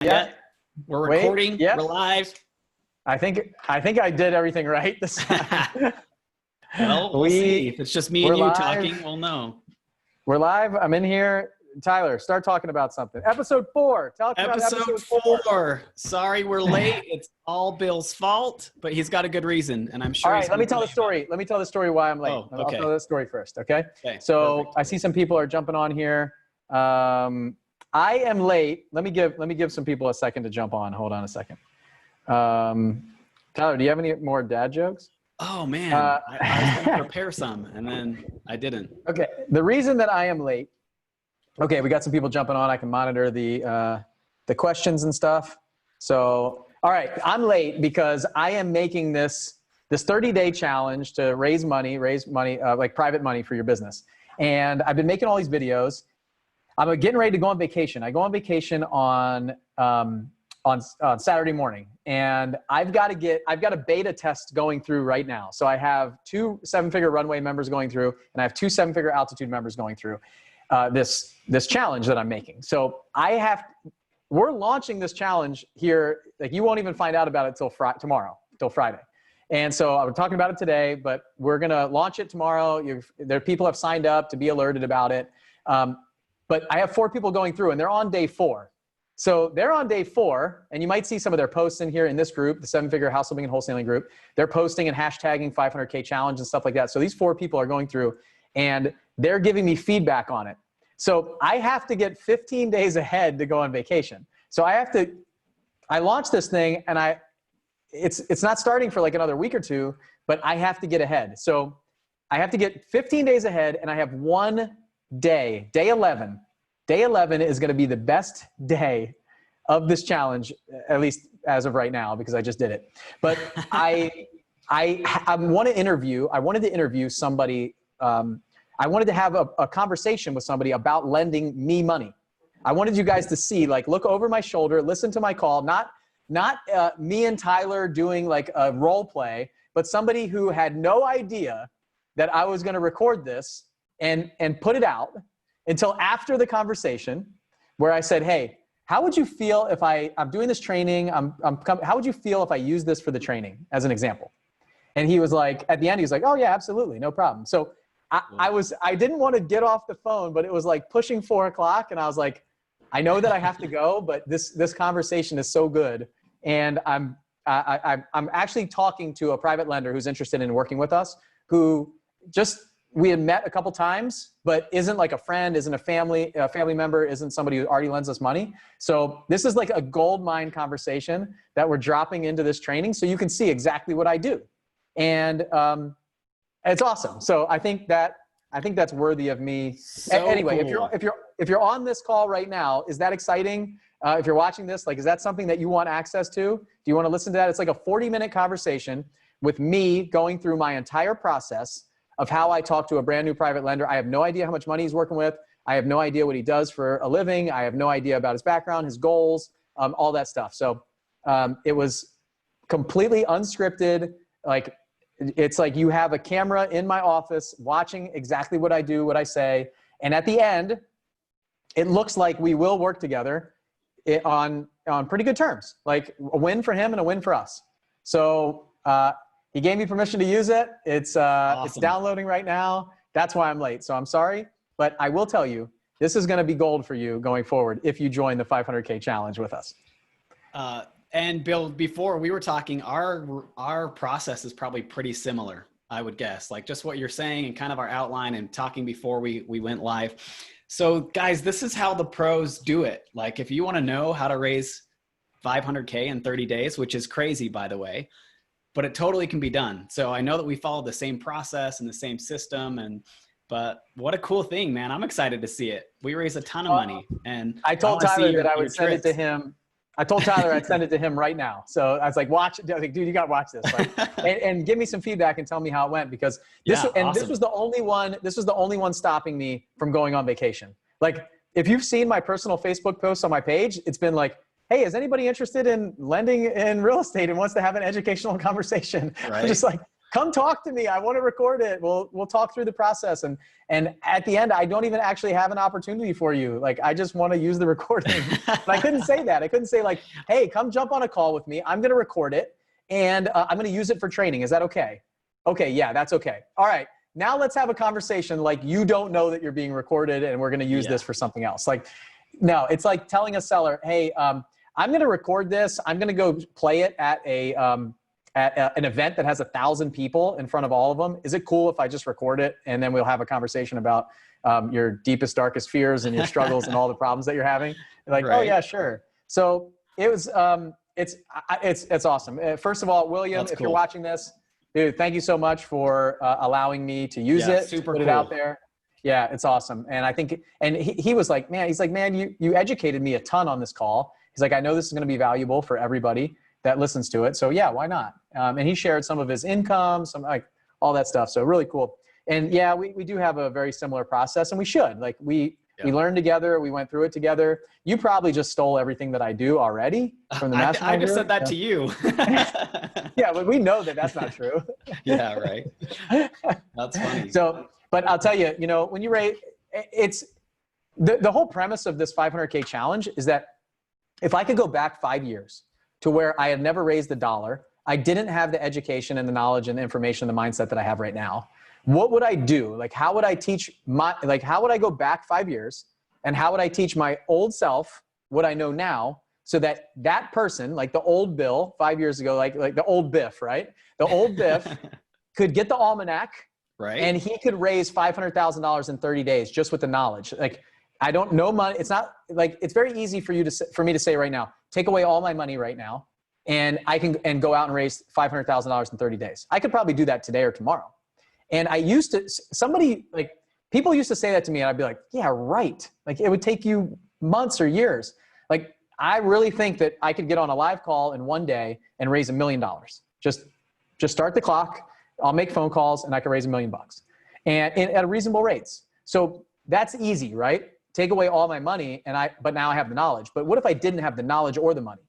Yeah. We're recording. Yeah. We're live. I think I did everything right this time. Well, we'll see. If it's just me and you live. talking, we'll know. We're live. I'm in here. Tyler, start talking about something. Episode 4. Tell us about episode 4. Sorry we're late. It's all Bill's fault, but he's got a good reason, and I'm sure. All right, let me tell the story. Let me tell the story why I'm late. Oh, okay. I'll tell the story first, okay? So perfect. I see some people are jumping on here. I am late. Let me give some people a second to jump on. Hold on a second. Tyler, do you have any more dad jokes? Oh man, I was going to prepare some, and then I didn't. Okay, the reason that I am late. Okay, we got some people jumping on. I can monitor the questions and stuff. So, all right, I'm late because I am making this 30-day challenge to raise money, like private money for your business. And I've been making all these videos. I'm getting ready to go on vacation. I go on vacation on Saturday morning, and I've got a beta test going through right now. So I have 2 7-figure runway members going through, and I have 2 7-figure altitude members going through this challenge that I'm making. So we're launching this challenge here. Like, you won't even find out about it till Friday. And so I'm talking about it today, but we're going to launch it tomorrow. People have signed up to be alerted about it. But I have 4 people going through, and they're on day 4. So they're on day 4, and you might see some of their posts in here in this group, the 7-figure house flipping and wholesaling group. They're posting and hashtagging 500K challenge and stuff like that. So these 4 people are going through, and they're giving me feedback on it. So I have to get 15 days ahead to go on vacation. So I launched this thing, and it's not starting for like another week or 2, but I have to get ahead. So I have to get 15 days ahead, and I have 1 day, day 11. Day 11 is going to be the best day of this challenge, at least as of right now, because I just did it. But I wanted to interview somebody. I wanted to have a conversation with somebody about lending me money. I wanted you guys to see, like, look over my shoulder, listen to my call, not me and Tyler doing like a role play, but somebody who had no idea that I was going to record this and put it out until after the conversation, where I said, hey, how would you feel if I'm doing this training? How would you feel if I use this for the training as an example? And he was like, at the end, he was like, oh yeah, absolutely, no problem. So I didn't want to get off the phone, but it was like pushing 4 o'clock, and I was like, I know that I have to go, but this conversation is so good. And I'm actually talking to a private lender who's interested in working with us, who we had met a couple times, but isn't like a friend, isn't a family member, isn't somebody who already lends us money. So this is like a gold mine conversation that we're dropping into this training, so you can see exactly what I do. And it's awesome. So I think that's worthy of me. So anyway, cool. if you're on this call right now, is that exciting? If you're watching this, like, is that something that you want access to? Do you want to listen to that? It's like a 40-minute conversation with me going through my entire process of how I talk to a brand new private lender. I have no idea how much money he's working with. I have no idea what he does for a living. I have no idea about his background, his goals, all that stuff. So it was completely unscripted. Like, it's like you have a camera in my office watching exactly what I do, what I say. And at the end, it looks like we will work together on pretty good terms, like a win for him and a win for us. So he gave me permission to use it. It's Awesome. It's downloading right now. That's why I'm late. So I'm sorry, but I will tell you, this is going to be gold for you going forward if you join the 500K challenge with us. And Bill, before we were talking, our process is probably pretty similar, I would guess, like just what you're saying and kind of our outline and talking before we went live. So guys, this is how the pros do it. Like, if you want to know how to raise 500K in 30 days, which is crazy, by the way, but it totally can be done. So I know that we follow the same process and the same system, but what a cool thing, man. I'm excited to see it. We raise a ton of money, and I told Tyler that I would send it to him. I told Tyler I'd send it to him right now. So I was like, watch it. I was like, dude, you got to watch this. Like, and give me some feedback and tell me how it went, because awesome. This was the only one stopping me from going on vacation. Like, if you've seen my personal Facebook posts on my page, it's been like, hey, is anybody interested in lending in real estate and wants to have an educational conversation? Right. I'm just like, come talk to me. I want to record it. We'll talk through the process. And at the end, I don't even actually have an opportunity for you. Like, I just want to use the recording. But I couldn't say that. I couldn't say like, hey, come jump on a call with me. I'm going to record it and I'm going to use it for training. Is that okay? Okay. Yeah, that's okay. All right. Now let's have a conversation like you don't know that you're being recorded and we're going to use this for something else. Like, no, it's like telling a seller, hey, I'm going to record this. I'm going to go play it at an event that has 1,000 people in front of all of them. Is it cool if I just record it and then we'll have a conversation about your deepest, darkest fears and your struggles and all the problems that you're having? Like, oh yeah, sure. So it was, it's awesome. First of all, William, if you're watching this, dude, thank you so much for allowing me to use it, to put it out there. Yeah, it's awesome. And I think, and he was like, man, you educated me a ton on this call. He's like, I know this is going to be valuable for everybody that listens to it. So yeah, why not? And he shared some of his income, some like all that stuff. So really cool. And yeah, we do have a very similar process and we should. Like we learned together, we went through it together. You probably just stole everything that I do already from the mastermind. I just said that to you. Yeah, but we know that that's not true. Yeah, right. That's funny. So, but I'll tell you, when you rate, it's the whole premise of this 500K challenge is that if I could go back 5 years to where I had never raised $1, I didn't have the education and the knowledge and the information, the mindset that I have right now. What would I do? Like, how would I teach how would I go back 5 years and how would I teach my old self what I know now so that that person, like the old Bill 5 years ago, like the old Biff, right? The old Biff could get the almanac, right? And he could raise $500,000 in 30 days just with the knowledge. Like, I don't know money. It's not like, it's very easy for me to say right now, take away all my money right now and I can go out and raise $500,000 in 30 days. I could probably do that today or tomorrow. And people used to say that to me and I'd be like, yeah, right. Like, it would take you months or years. Like, I really think that I could get on a live call in one day and raise $1 million. Just start the clock. I'll make phone calls and I can raise $1 million and at reasonable rates. So that's easy, right? Take away all my money but now I have the knowledge. But what if I didn't have the knowledge or the money?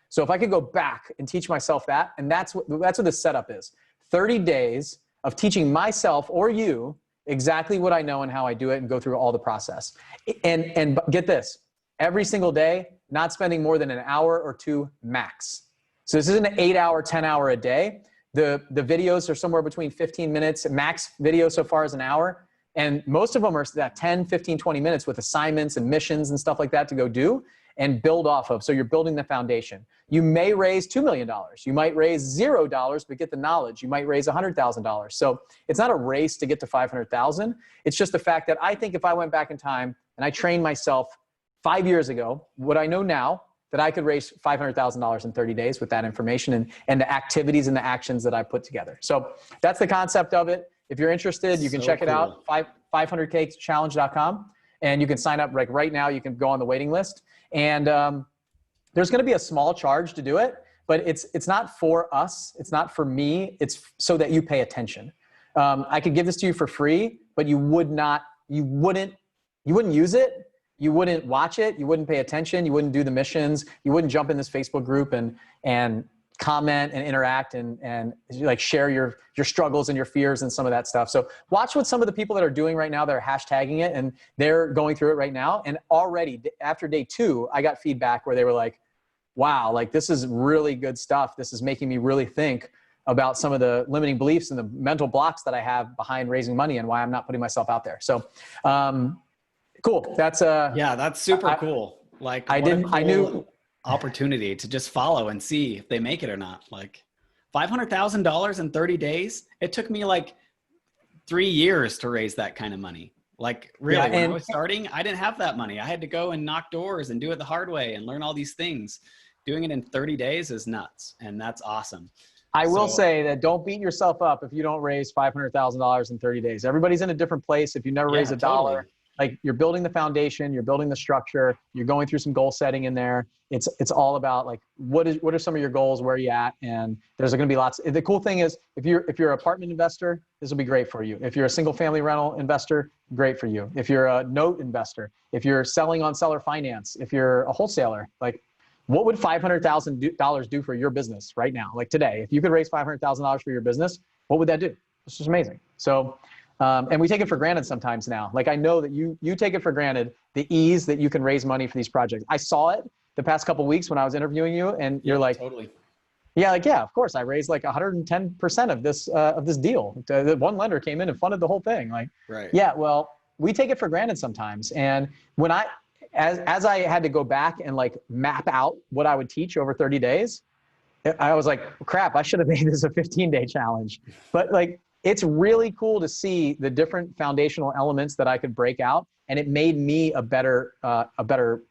So if I could go back and teach myself that, and that's what the setup is. 30 days of teaching myself or you exactly what I know and how I do it and go through all the process. And get this, every single day, not spending more than an hour or two max. So this isn't an 8-hour, 10-hour a day. The videos are somewhere between 15 minutes. Max video so far is an hour. And most of them are that 10, 15, 20 minutes with assignments and missions and stuff like that to go do and build off of. So you're building the foundation. You may raise $2 million. You might raise $0, but get the knowledge. You might raise $100,000. So it's not a race to get to 500,000. It's just the fact that I think if I went back in time and I trained myself 5 years ago, what I know now, that I could raise $500,000 in 30 days with that information and the activities and the actions that I put together. So that's the concept of it. If you're interested, you can check it out, 500kchallenge.com, and you can sign up right now. You can go on the waiting list. And there's going to be a small charge to do it, but it's not for us. It's not for me. It's so that you pay attention. I could give this to you for free, but you wouldn't use it. You wouldn't watch it. You wouldn't pay attention. You wouldn't do the missions. You wouldn't jump in this Facebook group and comment and interact and like share your struggles and your fears and some of that stuff. So watch what some of the people that are doing right now, they're hashtagging it and they're going through it right now. And already after day 2, I got feedback where they were like, wow, like this is really good stuff. This is making me really think about some of the limiting beliefs and the mental blocks that I have behind raising money and why I'm not putting myself out there. So cool. That's that's super cool. Like I knew opportunity to just follow and see if they make it or not. Like $500,000 in 30 days. It took me like 3 years to raise that kind of money. Like really, when I was starting, I didn't have that money. I had to go and knock doors and do it the hard way and learn all these things. Doing it in 30 days is nuts. And that's awesome. I will say that don't beat yourself up if you don't raise $500,000 in 30 days. Everybody's in a different place. If you never raise $1, totally. Like you're building the foundation, you're building the structure, you're going through some goal setting in there. It's all about like, what are some of your goals? Where are you at? And there's going to be lots. The cool thing is if you're an apartment investor, this will be great for you. If you're a single family rental investor, great for you. If you're a note investor, if you're selling on seller finance, if you're a wholesaler, like what would $500,000 do for your business right now? Like today, if you could raise $500,000 for your business, what would that do? It's just amazing. So, and we take it for granted sometimes now. Like I know that you take it for granted, the ease that you can raise money for these projects. I saw it the past couple of weeks when I was interviewing you, and you're like, totally. yeah, like, yeah, of course. I raised like 110% of this deal. The one lender came in and funded the whole thing. Like, Right. yeah, well, we take it for granted sometimes. And when as I had to go back and like map out what I would teach over 30 days, I was like, crap, I should have made this a 15-day challenge. But like, it's really cool to see the different foundational elements that I could break out. And it made me a better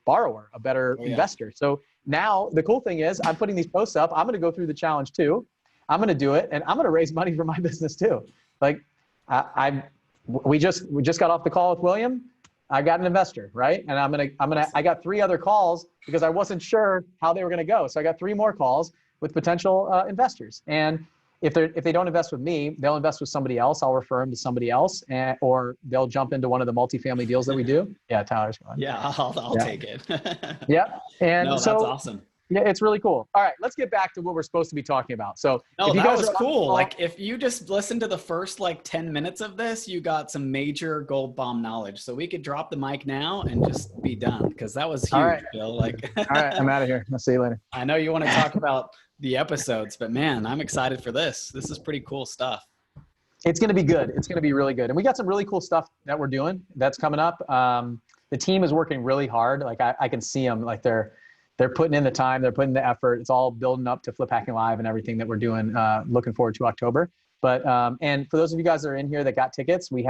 borrower, a better investor. So now the cool thing is I'm putting these posts up. I'm going to go through the challenge too. I'm going to do it, and I'm going to raise money for my business too. Like we just got off the call with William. I got an investor, right? And I got 3 other calls because I wasn't sure how they were going to go. So I got 3 more calls with potential investors. And if they don't invest with me, they'll invest with somebody else. I'll refer them to somebody else, or they'll jump into one of the multifamily deals that we do. Yeah, Tyler's going. Yeah, I'll take it. Yeah, and no, so that's awesome. Yeah, it's really cool. All right, let's get back to what we're supposed to be talking about. So, no, if you that guys was are cool. Like if you just listen to the first like 10 minutes of this, you got some major gold bomb knowledge. So we could drop the mic now and just be done because that was huge, all right. Bill. Like, all right, I'm out of here. I'll see you later. I know you want to talk about the episodes, but man, I'm excited for this. This is pretty cool stuff. It's going to be good. It's going to be really good. And we got some really cool stuff that we're doing that's coming up. The team is working really hard. Like I can see them, like they're putting in the time, they're putting the effort. It's all building up to Flip Hacking Live and everything that we're doing. Looking forward to October. But, and for those of you guys that are in here that got tickets, we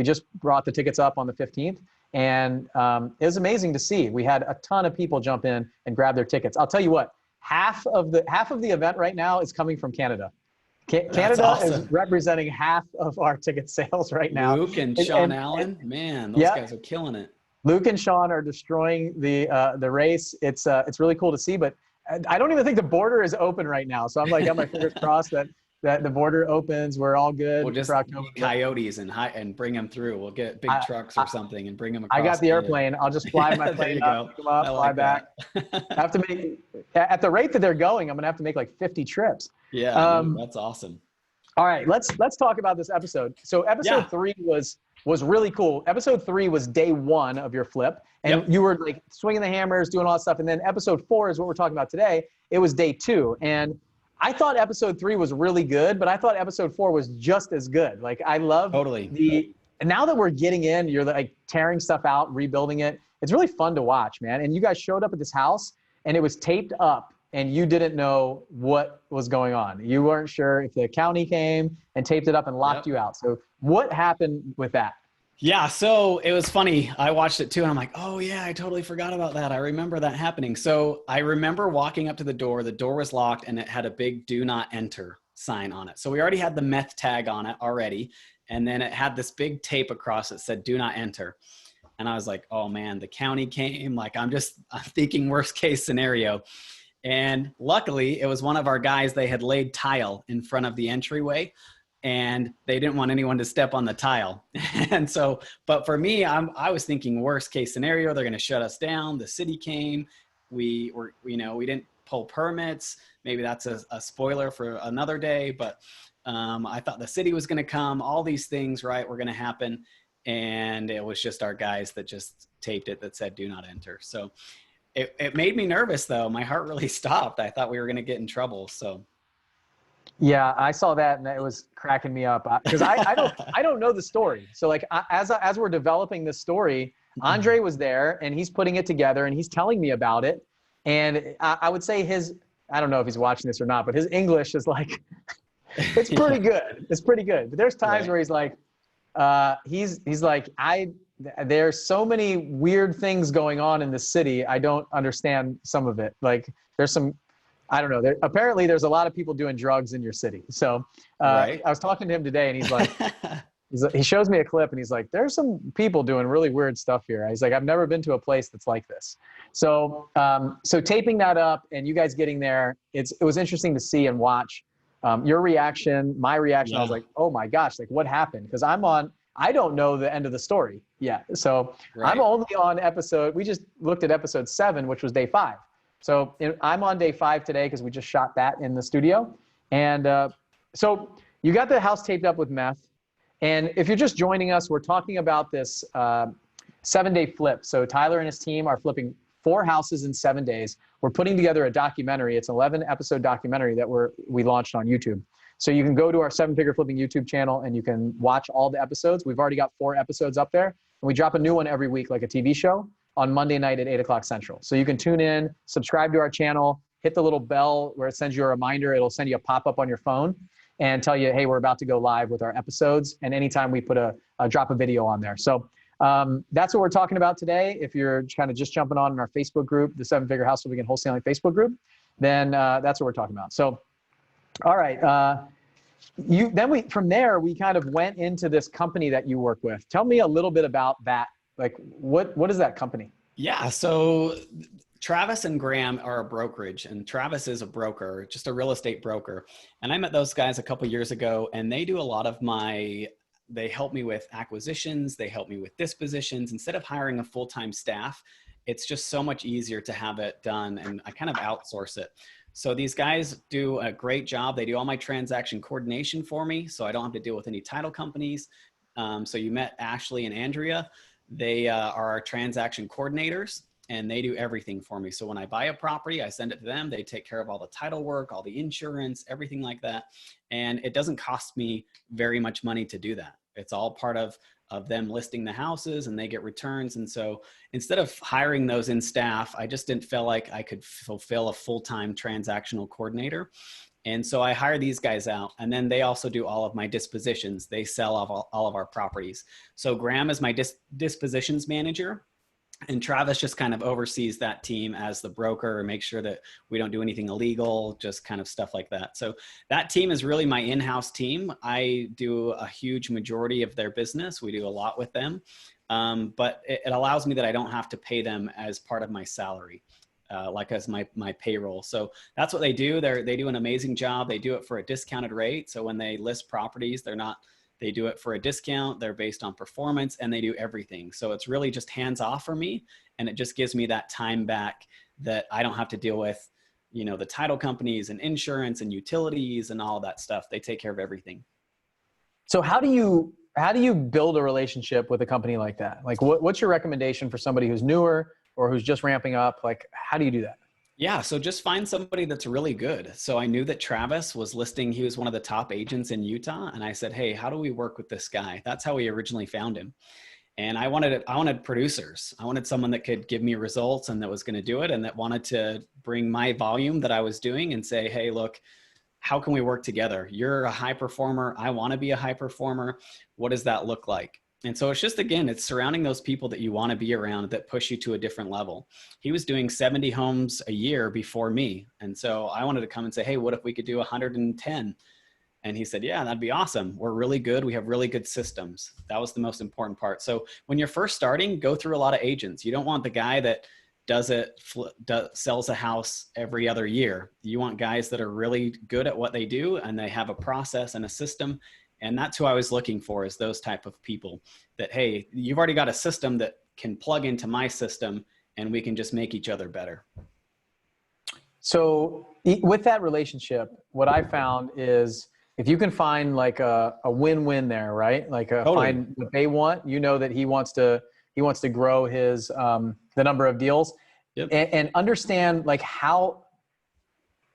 just brought the tickets up on the 15th. And it was amazing to see. We had a ton of people jump in and grab their tickets. I'll tell you what, half of the event right now is coming from Canada. Canada awesome. is representing half of our ticket sales right now. Luke and Sean Allen, man, those guys are killing it. Luke and Sean are destroying the race. It's really cool to see, but I don't even think the border is open right now. So I'm like, got my fingers crossed that the border opens. We're all good. We'll just coyotes and bring them through. We'll get big trucks or something and bring them across. I got the airplane. I'll just fly my plane up, pick them up, fly back. I have to make, at the rate that they're going, I'm going to have to make like 50 trips. Yeah, that's awesome. All right, let's talk about this episode. So episode 3 was really cool. Episode 3 was day 1 of your flip, and you were like swinging the hammers, doing all that stuff. And then episode 4 is what we're talking about today. It was day 2, and I thought episode 3 was really good, but I thought episode 4 was just as good. Like I love and now that we're getting in, you're like tearing stuff out, rebuilding it. It's really fun to watch, man. And you guys showed up at this house, and it was taped up, and you didn't know what was going on. You weren't sure if the county came and taped it up and locked you out. So what happened with that? Yeah, so it was funny. I watched it too, and I'm like, oh yeah, I totally forgot about that. I remember that happening. So I remember walking up to the door was locked, and it had a big "Do Not Enter" sign on it. So we already had the meth tag on it already, and then it had this big tape across that said "Do Not Enter." And I was like, oh man, the county came. Like I'm thinking worst case scenario. And luckily, it was one of our guys. They had laid tile in front of the entryway, and they didn't want anyone to step on the tile. And so, but for me, I was thinking worst case scenario, they're going to shut us down. The city came. We didn't pull permits. Maybe that's a spoiler for another day, but I thought the city was going to come. All these things, right, were going to happen. And it was just our guys that just taped it that said "Do Not Enter." So it made me nervous, though. My heart really stopped. I thought we were going to get in trouble. So. Yeah, I saw that, and it was cracking me up because I don't know the story. So like as we're developing this story, Andre was there, and he's putting it together, and he's telling me about it. And I would say I don't know if he's watching this or not, but his English is like, it's pretty good. It's pretty good. But there's times where he's like, he's like, there's so many weird things going on in the city. I don't understand some of it. Like there's some. I don't know. Apparently, there's a lot of people doing drugs in your city. So I was talking to him today, and he's like, he shows me a clip, and he's like, there's some people doing really weird stuff here. He's like, I've never been to a place that's like this. So so taping that up and you guys getting there, it was interesting to see and watch your reaction, my reaction. I was like, oh my gosh, like what happened? Because I don't know the end of the story yet. So I'm only on we just looked at episode 7, which was day 5. So I'm on day 5 today because we just shot that in the studio. And so, you got the house taped up with meth. And if you're just joining us, we're talking about this 7-day flip. So Tyler and his team are flipping 4 houses in 7 days. We're putting together a documentary. It's an 11-episode documentary that we launched on YouTube. So you can go to our 7-Figure Flipping YouTube channel and you can watch all the episodes. We've already got 4 episodes up there. And we drop a new one every week, like a TV show, on Monday night at 8 o'clock Central. So you can tune in, subscribe to our channel, hit the little bell where it sends you a reminder. It'll send you a pop-up on your phone and tell you, hey, we're about to go live with our episodes. And anytime we put a drop a video on there. So that's what we're talking about today. If you're kind of just jumping on in our Facebook group, the 7-Figure House Flipping and Wholesaling Facebook group, then that's what we're talking about. So, all right. From there, we kind of went into this company that you work with. Tell me a little bit about that. Like, what is that company? Yeah. So Travis and Graham are a brokerage, and Travis is a broker, just a real estate broker. And I met those guys a couple years ago, and they do a lot of they help me with acquisitions. They help me with dispositions. Instead of hiring a full-time staff, it's just so much easier to have it done. And I kind of outsource it. So these guys do a great job. They do all my transaction coordination for me, so I don't have to deal with any title companies. So you met Ashley and Andrea. They are our transaction coordinators, and they do everything for me. So when I buy a property, I send it to them. They take care of all the title work, all the insurance, everything like that. And it doesn't cost me very much money to do that. It's all part of them listing the houses, and they get returns. And so instead of hiring those in staff, I just didn't feel like I could fulfill a full-time transactional coordinator. And so I hire these guys out, and then they also do all of my dispositions. They sell all of our properties. So Graham is my dispositions manager, and Travis just kind of oversees that team as the broker and makes sure that we don't do anything illegal, just kind of stuff like that. So that team is really my in-house team. I do a huge majority of their business. We do a lot with them, but it allows me that I don't have to pay them as part of my salary. Like as my payroll. So that's what they do. They do an amazing job. They do it for a discounted rate. So when they list properties, they do it for a discount. They're based on performance, and they do everything. So it's really just hands off for me. And it just gives me that time back that I don't have to deal with, the title companies and insurance and utilities and all that stuff. They take care of everything. So how do you build a relationship with a company like that? Like what's your recommendation for somebody who's newer or who's just ramping up? Like, how do you do that? Yeah. So just find somebody that's really good. So I knew that Travis was listing. He was one of the top agents in Utah. And I said, hey, how do we work with this guy? That's how we originally found him. And I wanted producers. I wanted someone that could give me results and that was going to do it, and that wanted to bring my volume that I was doing and say, hey, look, how can we work together? You're a high performer. I want to be a high performer. What does that look like? And so it's just, again, it's surrounding those people that you want to be around that push you to a different level. He was doing 70 homes a year before me. And so I wanted to come and say, hey, what if we could do 110? And he said, yeah, that'd be awesome. We're really good. We have really good systems. That was the most important part. So when you're first starting, go through a lot of agents. You don't want the guy that sells a house every other year. You want guys that are really good at what they do, and they have a process and a system. And that's who I was looking for, is those type of people that, hey, you've already got a system that can plug into my system, and we can just make each other better. So with that relationship, what I found is if you can find like a win-win there, right? Like find what they want, that he wants to grow his, the number of deals. Yep. and understand like how,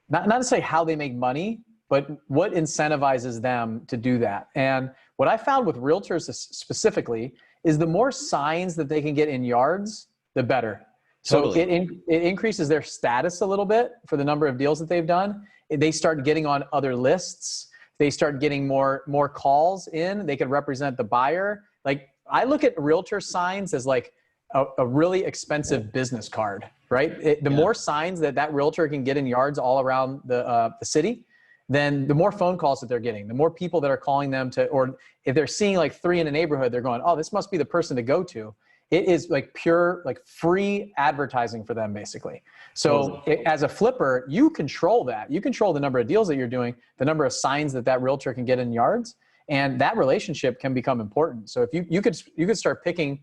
not to say how they make money, but what incentivizes them to do that. And what I found with realtors specifically is the more signs that they can get in yards, the better. So it increases their status a little bit for the number of deals that they've done. They start getting on other lists. They start getting more calls in. They can represent the buyer. Like, I look at realtor signs as like a really expensive business card, right? The more signs that realtor can get in yards all around the city, then the more phone calls that they're getting, the more people that are calling them or if they're seeing like 3 in a neighborhood, they're going, oh, this must be the person to go to. It is like pure, like free advertising for them, basically. So as a flipper, you control that. You control the number of deals that you're doing, the number of signs that realtor can get in yards, and that relationship can become important. So if you could start picking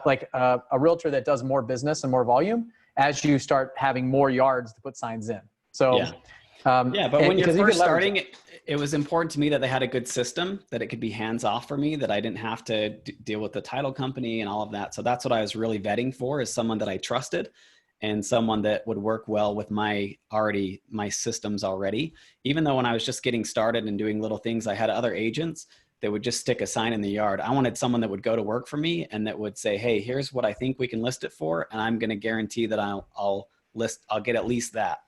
like a realtor that does more business and more volume as you start having more yards to put signs in. So Yeah, but when you're because you first can leverage starting, it. it was important to me that they had a good system, that it could be hands off for me, that I didn't have to deal with the title company and all of that. So that's what I was really vetting for, is someone that I trusted and someone that would work well with my systems already. Even though when I was just getting started and doing little things, I had other agents that would just stick a sign in the yard. I wanted someone that would go to work for me and that would say, hey, here's what I think we can list it for, and I'm going to guarantee that I'll get at least that.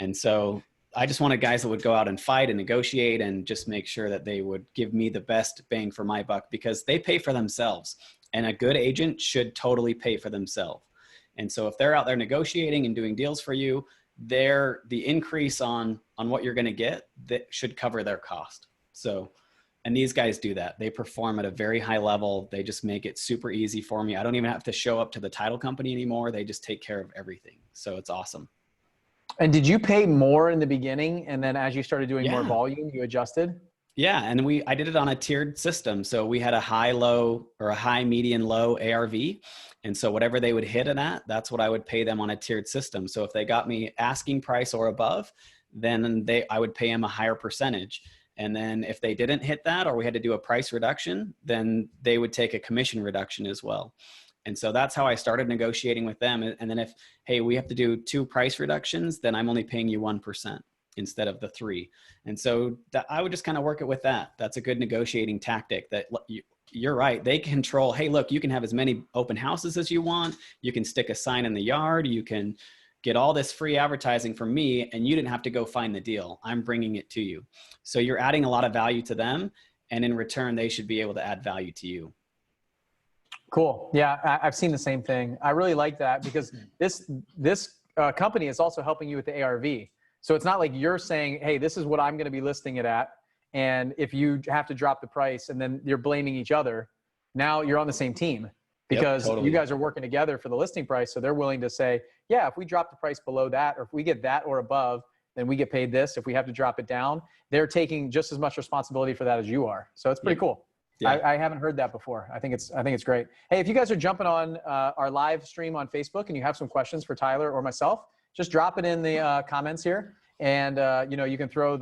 And so I just wanted guys that would go out and fight and negotiate and just make sure that they would give me the best bang for my buck, because they pay for themselves, and a good agent should totally pay for themselves. And so if they're out there negotiating and doing deals for you, the increase on what you're going to get, that should cover their cost. So, and these guys do that. They perform at a very high level. They just make it super easy for me. I don't even have to show up to the title company anymore. They just take care of everything. So it's awesome. And did you pay more in the beginning, and then as you started doing more Yeah. volume, you adjusted? Yeah. And I did it on a tiered system. So we had a high, low, or a high, median, low ARV. And so whatever they would hit it at, that's what I would pay them on a tiered system. So if they got me asking price or above, then I would pay them a higher percentage. And then if they didn't hit that, or we had to do a price reduction, then they would take a commission reduction as well. And so that's how I started negotiating with them. And then if, hey, we have to do 2 price reductions, then I'm only paying you 1% instead of the 3. And so I would just kind of work it with that. That's a good negotiating tactic. That you're right. They control, hey, look, you can have as many open houses as you want. You can stick a sign in the yard. You can get all this free advertising from me, and you didn't have to go find the deal. I'm bringing it to you. So you're adding a lot of value to them, and in return, they should be able to add value to you. Cool. Yeah, I've seen the same thing. I really like that, because this company is also helping you with the ARV. So it's not like you're saying, hey, this is what I'm going to be listing it at, and if you have to drop the price, and then you're blaming each other, now you're on the same team, because Yep, totally. you guys are working together for the listing price. So they're willing to say, yeah, if we drop the price below that, or if we get that or above, then we get paid this. If we have to drop it down, they're taking just as much responsibility for that as you are. So it's pretty cool. Yeah. I haven't heard that before. I think it's great. Hey, if you guys are jumping on our live stream on Facebook and you have some questions for Tyler or myself, just drop it in the comments here. And you can throw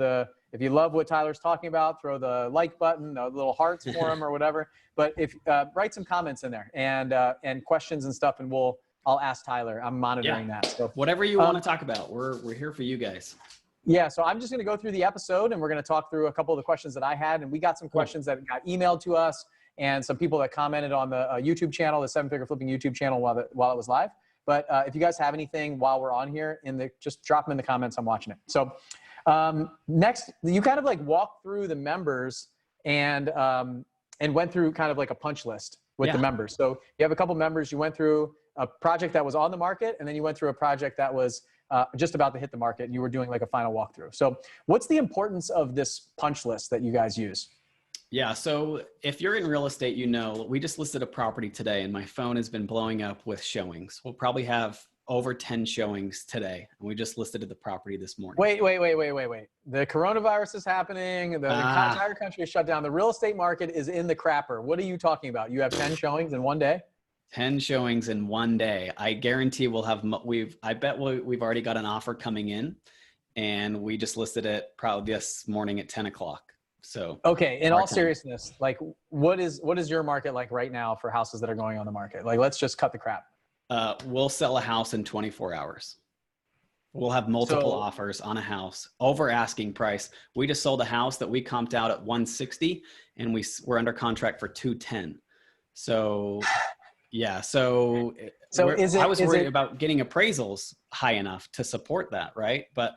if you love what Tyler's talking about, throw the like button, the little hearts for him or whatever. But if write some comments in there and questions and stuff, and I'll ask Tyler. I'm monitoring that. So whatever you want to talk about, we're here for you guys. Yeah, so I'm just going to go through the episode, and we're going to talk through a couple of the questions that I had. And we got some questions that got emailed to us, and some people that commented on the YouTube channel, the 7-Figure Flipping YouTube channel, while it was live. But if you guys have anything while we're on here, just drop them in the comments. I'm watching it. So next, you kind of like walked through the members and went through kind of like a punch list with the members. So you have a couple members. You went through a project that was on the market, and then you went through a project that was just about to hit the market, and you were doing like a final walkthrough. So what's the importance of this punch list that you guys use? Yeah. So if you're in real estate, we just listed a property today, and my phone has been blowing up with showings. We'll probably have over 10 showings today, and we just listed the property this morning. Wait. The coronavirus is happening. The entire country is shut down. The real estate market is in the crapper. What are you talking about? You have 10 showings in one day? 10 showings in one day. I guarantee I bet we've already got an offer coming in, and we just listed it probably this morning at 10 o'clock. So, okay. In all seriousness, like what is your market like right now for houses that are going on the market? Like, let's just cut the crap. We'll sell a house in 24 hours. We'll have multiple offers on a house over asking price. We just sold a house that we comped out at 160, and we're under contract for 210. So yeah. I was worried about getting appraisals high enough to support that. Right. But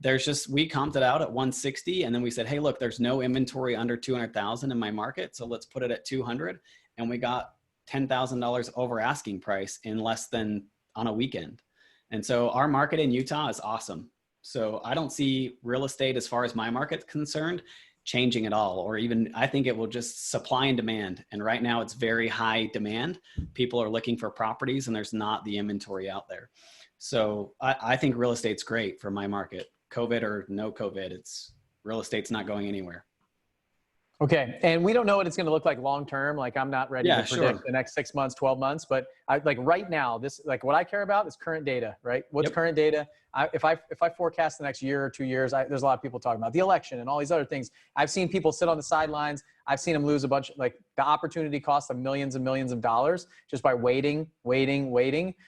we comped it out at 160. And then we said, hey, look, there's no inventory under 200,000 in my market. So let's put it at 200. And we got $10,000 over asking price in less than on a weekend. And so our market in Utah is awesome. So I don't see real estate, as far as my market's concerned, changing at all, or even I think it will just supply and demand. And right now it's very high demand. People are looking for properties, and there's not the inventory out there. So I think real estate's great for my market. COVID or no COVID, real estate's not going anywhere. Okay. And we don't know what it's going to look like long-term. Like I'm not ready to Yeah, predict sure. the next 6 months, 12 months, but like right now, like what I care about is current data, right? What's Yep. current data? If I forecast the next year or 2 years, there's a lot of people talking about the election and all these other things. I've seen people sit on the sidelines. I've seen them lose a bunch, like the opportunity cost of millions and millions of dollars just by waiting.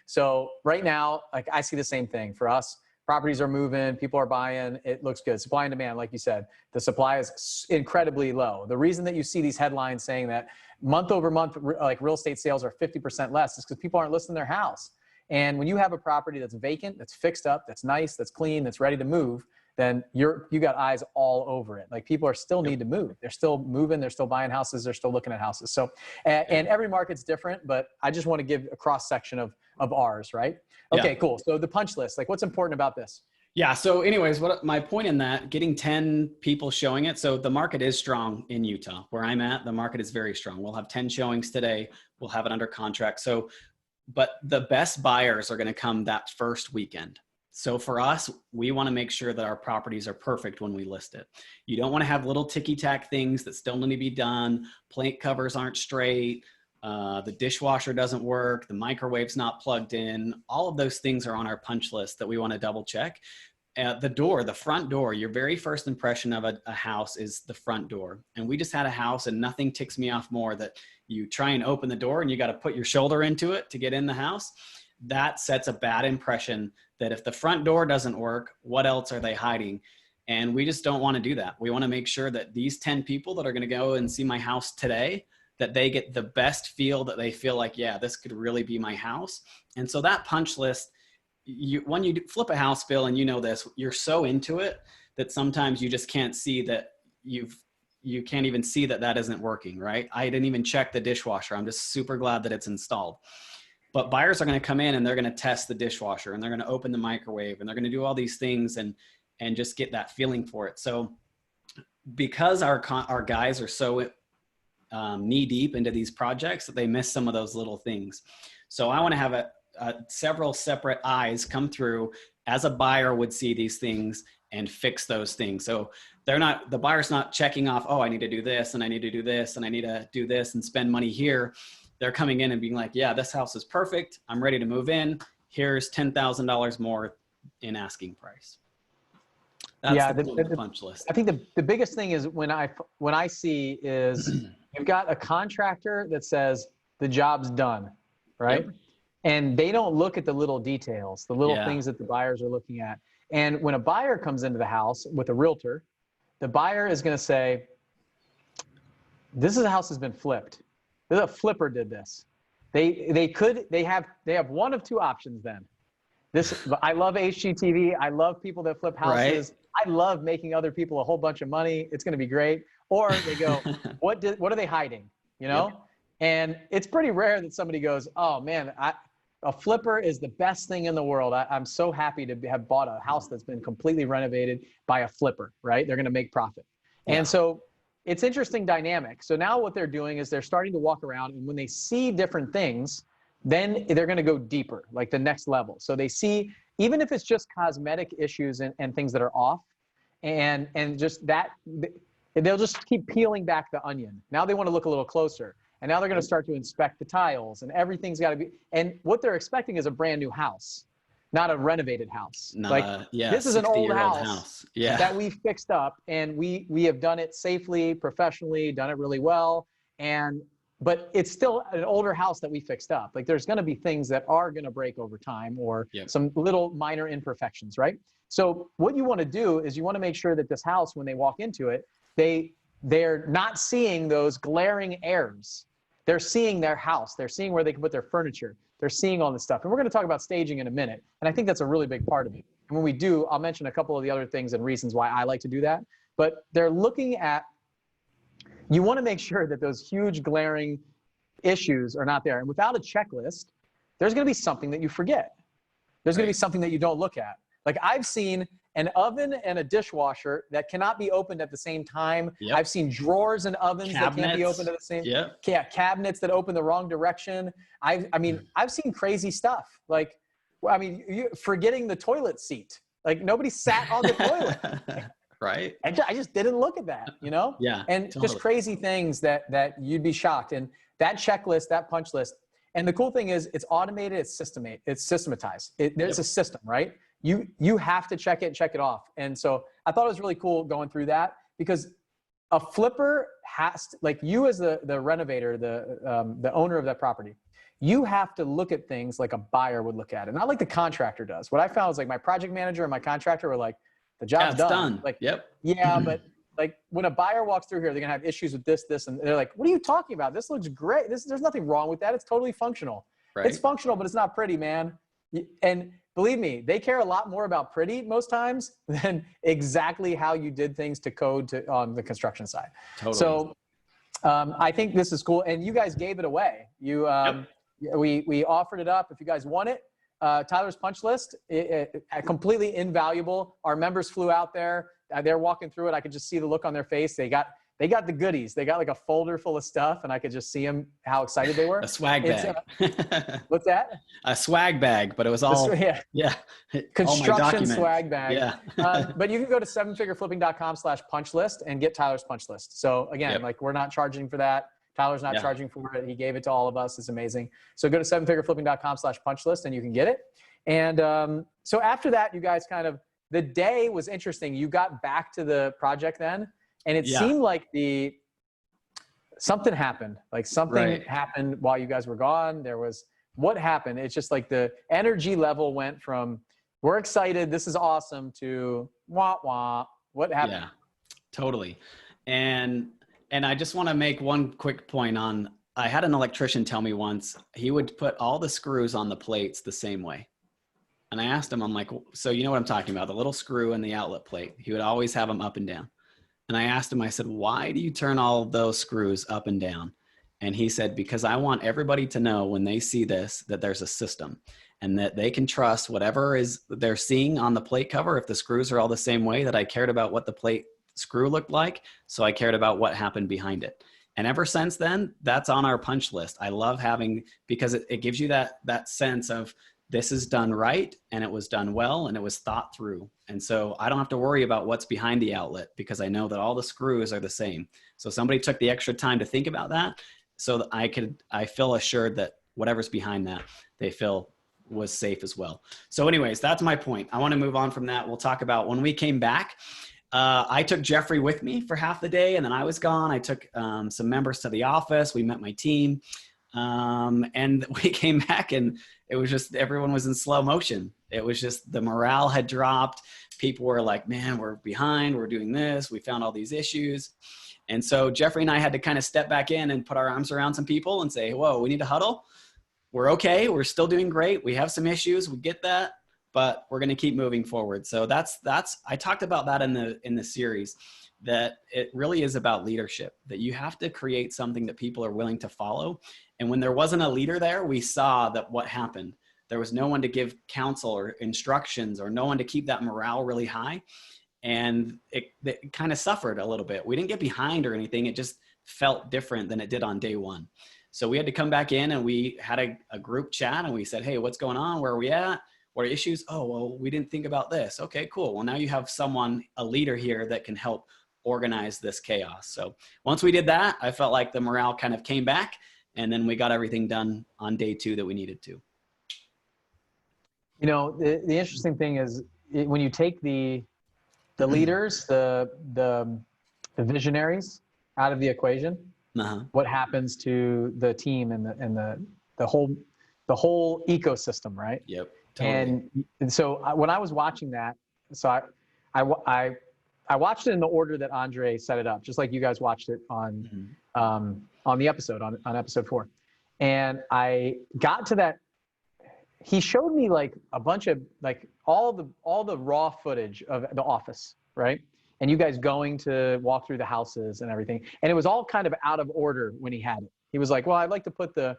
So right now, like I see the same thing for us. Properties are moving, people are buying, it looks good. Supply and demand, like you said, the supply is incredibly low. The reason that you see these headlines saying that month over month, like real estate sales are 50% less is because people aren't listing their house. And when you have a property that's vacant, that's fixed up, that's nice, that's clean, that's ready to move, then you got eyes all over it. Like people are still need to move. They're still moving, they're still buying houses, they're still looking at houses. So, and every market's different, but I just want to give a cross section of ours, right? Okay, cool. So the punch list, like what's important about this? Yeah. So anyways, what my point in that, getting 10 people showing it. So the market is strong in Utah. Where I'm at, the market is very strong. We'll have 10 showings today. We'll have it under contract. So, but the best buyers are going to come that first weekend. So for us, we want to make sure that our properties are perfect when we list it. You don't want to have little ticky-tack things that still need to be done. Plate covers aren't straight. The dishwasher doesn't work. The microwave's not plugged in. All of those things are on our punch list that we want to double check. The front door, your very first impression of a house is the front door. And we just had a house and nothing ticks me off more that you try and open the door and you got to put your shoulder into it to get in the house. That sets a bad impression that if the front door doesn't work, what else are they hiding? And we just don't want to do that. We want to make sure that these 10 people that are going to go and see my house today, that they get the best feel, that they feel like, yeah, this could really be my house. And so that punch list, when you flip a house, Bill, and you know this, you're so into it that sometimes you just can't see that you can't even see that that isn't working, right? I didn't even check the dishwasher. I'm just super glad that it's installed. But buyers are going to come in and they're going to test the dishwasher and they're going to open the microwave and they're going to do all these things and just get that feeling for it. So because our guys are so knee deep into these projects that they miss some of those little things. So I want to have several separate eyes come through as a buyer would see these things and fix those things. So the buyer's not checking off, oh, I need to do this and I need to do this and I need to do this and spend money here. They're coming in and being like, yeah, this house is perfect. I'm ready to move in. Here's $10,000 more in asking price. That's the punch list. I think the biggest thing is when I see is you've got a contractor that says the job's done, right? Yep. And they don't look at the little details, the little things that the buyers are looking at. And when a buyer comes into the house with a realtor, the buyer is going to say, this is a house that's been flipped. A flipper did this. They have one of two options then. I love HGTV. I love people that flip houses. Right. I love making other people a whole bunch of money. It's going to be great. Or they go, what are they hiding? You know? Yep. And it's pretty rare that somebody goes, oh man, a flipper is the best thing in the world. I'm so happy to have bought a house that's been completely renovated by a flipper, right? They're going to make profit. Yeah. And so it's interesting dynamic. So now what they're doing is they're starting to walk around, and when they see different things, then they're going to go deeper, like the next level. So they see, even if it's just cosmetic issues and things that are off, and just that, they'll just keep peeling back the onion. Now they want to look a little closer. And now they're going to start to inspect the tiles, and everything's got to be, and what they're expecting is a brand new house, not a renovated house. This is an old house that we fixed up, and we have done it safely, professionally, done it really well. But it's still an older house that we fixed up. Like there's going to be things that are going to break over time, or some little minor imperfections, right? So what you want to do is you want to make sure that this house, when they walk into it, they're not seeing those glaring errors. They're seeing their house. They're seeing where they can put their furniture. They're seeing all this stuff. And we're going to talk about staging in a minute. And I think that's a really big part of it. And when we do, I'll mention a couple of the other things and reasons why I like to do that. But they're looking at, you want to make sure that those huge glaring issues are not there. And without a checklist, there's going to be something that you forget. There's going to be something that you don't look at. Like I've seen an oven and a dishwasher that cannot be opened at the same time. Yep. I've seen drawers and ovens that can't be opened at the same time. Yeah, cabinets that open the wrong direction. I've seen crazy stuff. Like, forgetting the toilet seat. Like nobody sat on the toilet. Right. I just didn't look at that, you know? Yeah. And Totally. just crazy things that you'd be shocked. And that checklist, that punch list. And the cool thing is it's automated, it's systematized. There's a system, right? You have to check it off. And so I thought it was really cool going through that, because a flipper has to, like, you as the renovator, the owner of that property, you have to look at things like a buyer would look at it, not like the contractor does. What I found was, like, my project manager and my contractor were like, the job's done. Like, yep. Yeah, but like when a buyer walks through here, they're gonna have issues with this, and they're like, what are you talking about? This looks great. There's nothing wrong with that. It's totally functional. Right. It's functional, but it's not pretty, man. And believe me, they care a lot more about pretty most times than exactly how you did things to code on the construction side. Totally. So I think this is cool. And you guys gave it away. We offered it up. If you guys want it, Tyler's punch list, completely invaluable. Our members flew out there. They're walking through it. I could just see the look on their face. They got the goodies. They got like a folder full of stuff, and I could just see them how excited they were. A swag bag. What's that? A swag bag, but it was all construction swag bag. Yeah. But you can go to sevenfigureflipping.com/punch list and get Tyler's punch list. So again, like, we're not charging for that. Tyler's not charging for it. He gave it to all of us. It's amazing. So go to sevenfigureflipping.com/punch list and you can get it. And so after that, you guys the day was interesting. You got back to the project then, and it seemed like something happened. Like something happened while you guys were gone. What happened? It's just like the energy level went from, we're excited, this is awesome, to wah wah. What happened? Yeah, totally. And I just want to make one quick point on, I had an electrician tell me once, he would put all the screws on the plates the same way. And I asked him, I'm like, so you know what I'm talking about, the little screw in the outlet plate. He would always have them up and down. And I asked him, I said, why do you turn all of those screws up and down? And he said, because I want everybody to know when they see this, that there's a system and that they can trust whatever is they're seeing on the plate cover. If the screws are all the same way, that I cared about what the plate screw looked like. So I cared about what happened behind it. And ever since then, that's on our punch list. I love having, because it gives you that sense of, this is done right, and it was done well, and it was thought through. And so I don't have to worry about what's behind the outlet, because I know that all the screws are the same. So somebody took the extra time to think about that, so that I feel assured that whatever's behind that, they feel was safe as well. So anyways, that's my point. I want to move on from that. We'll talk about when we came back. I took Jeffrey with me for half the day, and then I was gone. I took some members to the office. We met my team. And we came back, and it was just, everyone was in slow motion. It was just, the morale had dropped. People were like, man, we're behind. We're doing this. We found all these issues. And so Jeffrey and I had to kind of step back in and put our arms around some people and say, whoa, we need to huddle. We're okay. We're still doing great. We have some issues. We get that, but we're going to keep moving forward. So that's, I talked about that in the series, that it really is about leadership, that you have to create something that people are willing to follow. And when there wasn't a leader there, we saw that what happened. There was no one to give counsel or instructions, or no one to keep that morale really high. And it kind of suffered a little bit. We didn't get behind or anything. It just felt different than it did on day one. So we had to come back in, and we had a group chat, and we said, hey, what's going on? Where are we at? What are issues? Oh, well, we didn't think about this. Okay, cool. Well, now you have a leader here that can help organize this chaos. So once we did that, I felt like the morale kind of came back, and then we got everything done on day 2 that we needed to. You know, the interesting thing is when you take the leaders, the visionaries out of the equation, what happens to the team and the whole ecosystem, right? Yep. Totally. And so when I was watching that, so I watched it in the order that Andre set it up, just like you guys watched it on the episode, on episode 4. And I got to that. He showed me like a bunch of like all the raw footage of The Office, right? And you guys going to walk through the houses and everything. And it was all kind of out of order when he had it. He was like, well, I'd like to put the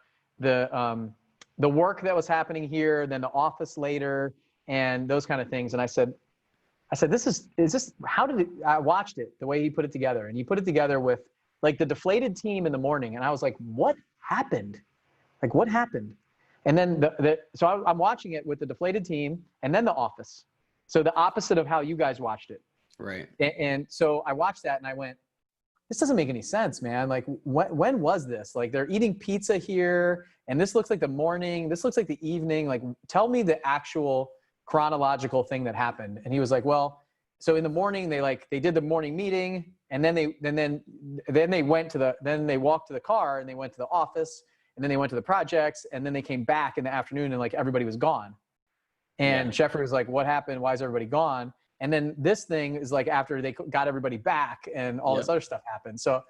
work that was happening here, then the office later, and those kind of things. And I said, I watched it the way he put it together, and he put it together with like the deflated team in the morning. And I was like, what happened? Like, what happened? And then so I'm watching it with the deflated team and then the office. So the opposite of how you guys watched it. Right. And so I watched that and I went, this doesn't make any sense, man. Like when was this? Like they're eating pizza here and this looks like the morning, this looks like the evening. Like tell me the actual chronological thing that happened. And he was like, well, so in the morning they did the morning meeting and then they walked to the car and they went to the office and then they went to the projects and then they came back in the afternoon and like everybody was gone. And Jeffrey was like, what happened? Why is everybody gone? And then this thing is like after they got everybody back and all this other stuff happened. So,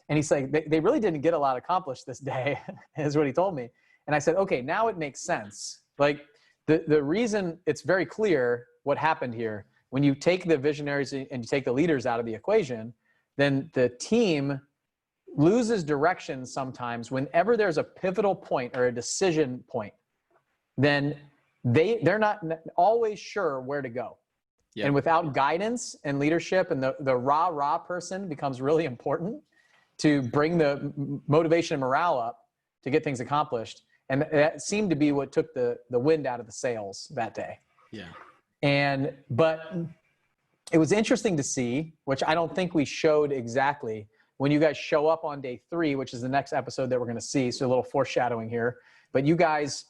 and he's like, they really didn't get a lot accomplished this day, is what he told me. And I said, okay, now it makes sense. Like the reason it's very clear what happened here, when you take the visionaries and you take the leaders out of the equation, then the team loses direction sometimes. Whenever there's a pivotal point or a decision point, then they're not always sure where to go. Yep. And without guidance and leadership, and the rah person becomes really important to bring the motivation and morale up to get things accomplished. And that seemed to be what took the wind out of the sails that day. Yeah. But it was interesting to see, which I don't think we showed exactly, when you guys show up on day 3, which is the next episode that we're going to see. So a little foreshadowing here, but you guys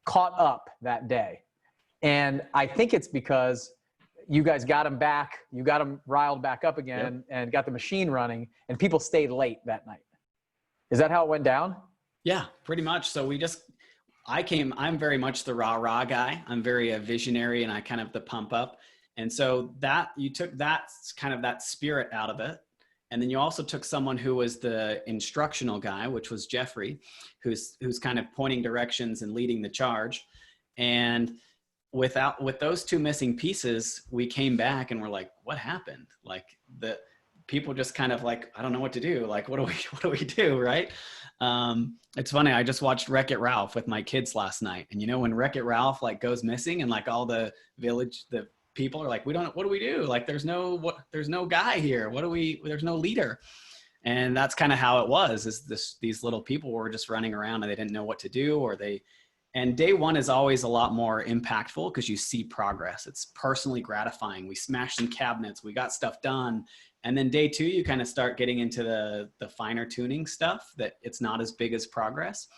caught up that day. And I think it's because you guys got them back, you got them riled back up again and got the machine running and people stayed late that night. Is that how it went down? Yeah, pretty much. So I'm very much the rah guy. I'm very a visionary and I kind of the pump up. And so that you took that kind of that spirit out of it. And then you also took someone who was the instructional guy, which was Jeffrey, who's kind of pointing directions and leading the charge. And with those two missing pieces, we came back and we're like, what happened? Like the people just kind of like, I don't know what to do. Like, what do we do? Right. It's funny. I just watched Wreck-It Ralph with my kids last night. And when Wreck-It Ralph like goes missing and like all the people are like, what do we do? Like, there's no guy here. There's no leader. And that's kind of how it was, is these little people were just running around and they didn't know what to do, and day 1 is always a lot more impactful because you see progress. It's personally gratifying. We smashed some cabinets, we got stuff done. And then day 2, you kind of start getting into the finer tuning stuff that it's not as big as progress.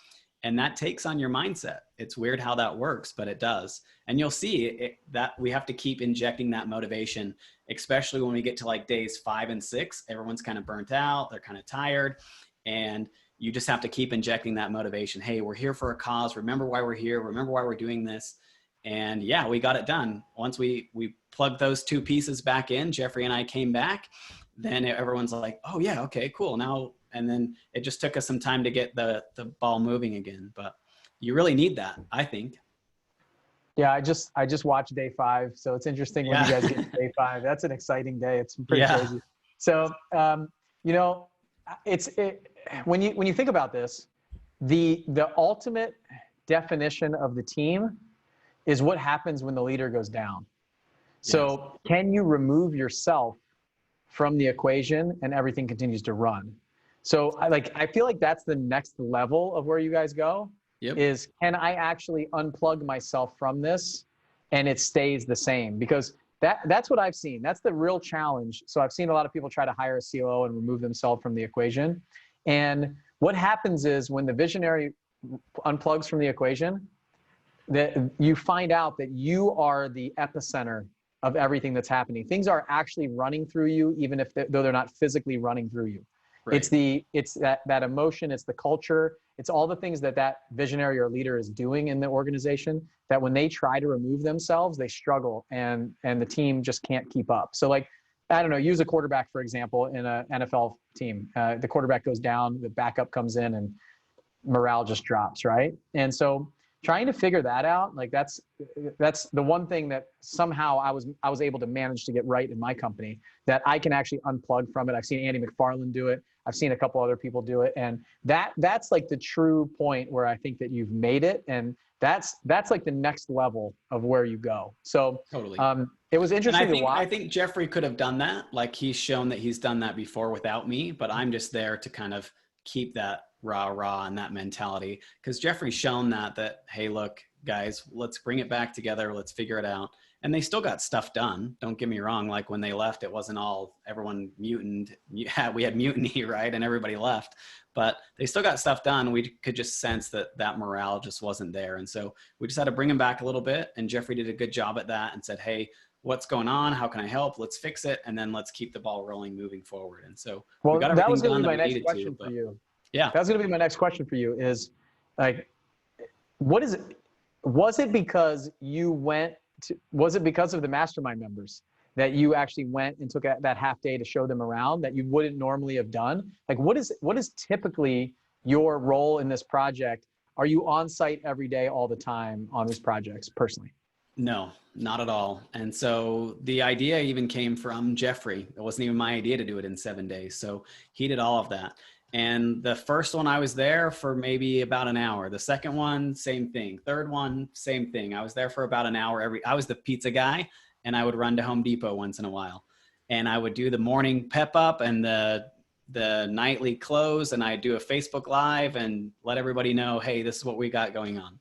And that takes on your mindset. It's weird how that works, but it does. And you'll see that we have to keep injecting that motivation, especially when we get to like days 5 and 6, everyone's kind of burnt out. They're kind of tired. And you just have to keep injecting that motivation. Hey, we're here for a cause. Remember why we're here. Remember why we're doing this. And yeah, we got it done. Once we plugged those 2 pieces back in, Jeffrey and I came back, then everyone's like, oh yeah, okay, cool. Now, and then it just took us some time to get the ball moving again. But you really need that, I think. Yeah, I just watched day 5. So it's interesting when you guys get to day 5. That's an exciting day. It's pretty crazy. So, when you think about this, the ultimate definition of the team is what happens when the leader goes down. So can you remove yourself from the equation and everything continues to run? So I feel like that's the next level of where you guys go. Is can I actually unplug myself from this and it stays the same? Because that's what I've seen. That's the real challenge. So I've seen a lot of people try to hire a COO and remove themselves from the equation. And what happens is when the visionary unplugs from the equation, that you find out that you are the epicenter of everything that's happening. Things are actually running through you, even though they're not physically running through you. Right. It's that emotion, it's the culture, it's all the things that visionary or leader is doing in the organization, that when they try to remove themselves, they struggle and the team just can't keep up. So like, I don't know, use a quarterback, for example, in an NFL team. The quarterback goes down, the backup comes in and morale just drops, right? And so trying to figure that out, like that's the one thing that somehow I was able to manage to get right in my company, that I can actually unplug from it. I've seen Andy McFarland do it. I've seen a couple other people do it. And that's like the true point where I think that you've made it. And that's like the next level of where you go. So totally. It was interesting to watch. I think Jeffrey could have done that. Like he's shown that he's done that before without me, but I'm just there to kind of keep that rah and that mentality. Because Jeffrey's shown that, hey, look, guys, let's bring it back together. Let's figure it out. and they still got stuff done. Don't get me wrong. Like when they left, it wasn't all everyone mutant. Yeah, we had mutiny, right? And everybody left, but they still got stuff done. We could just sense that morale just wasn't there. And so we just had to bring them back a little bit. And Jeffrey did a good job at that and said, hey, what's going on? How can I help? Let's fix it. And then let's keep the ball rolling moving forward. And so we got everything done that we needed to. For you. Yeah. That was going to be my next question for you is like, what is it? Was it because was it because of the mastermind members that you actually went and took that half day to show them around that you wouldn't normally have done? Like, what is typically your role in this project? Are you on site every day, all the time on these projects personally? No, not at all. And so the idea even came from Jeffrey. It wasn't even my idea to do it in 7 days. So he did all of that. And the first one, I was there for maybe about an hour. The second one, same thing. Third one, same thing. I was there for about an hour I was the pizza guy, and I would run to Home Depot once in a while. And I would do the morning pep up and the nightly close, and I'd do a Facebook Live and let everybody know, hey, this is what we got going on.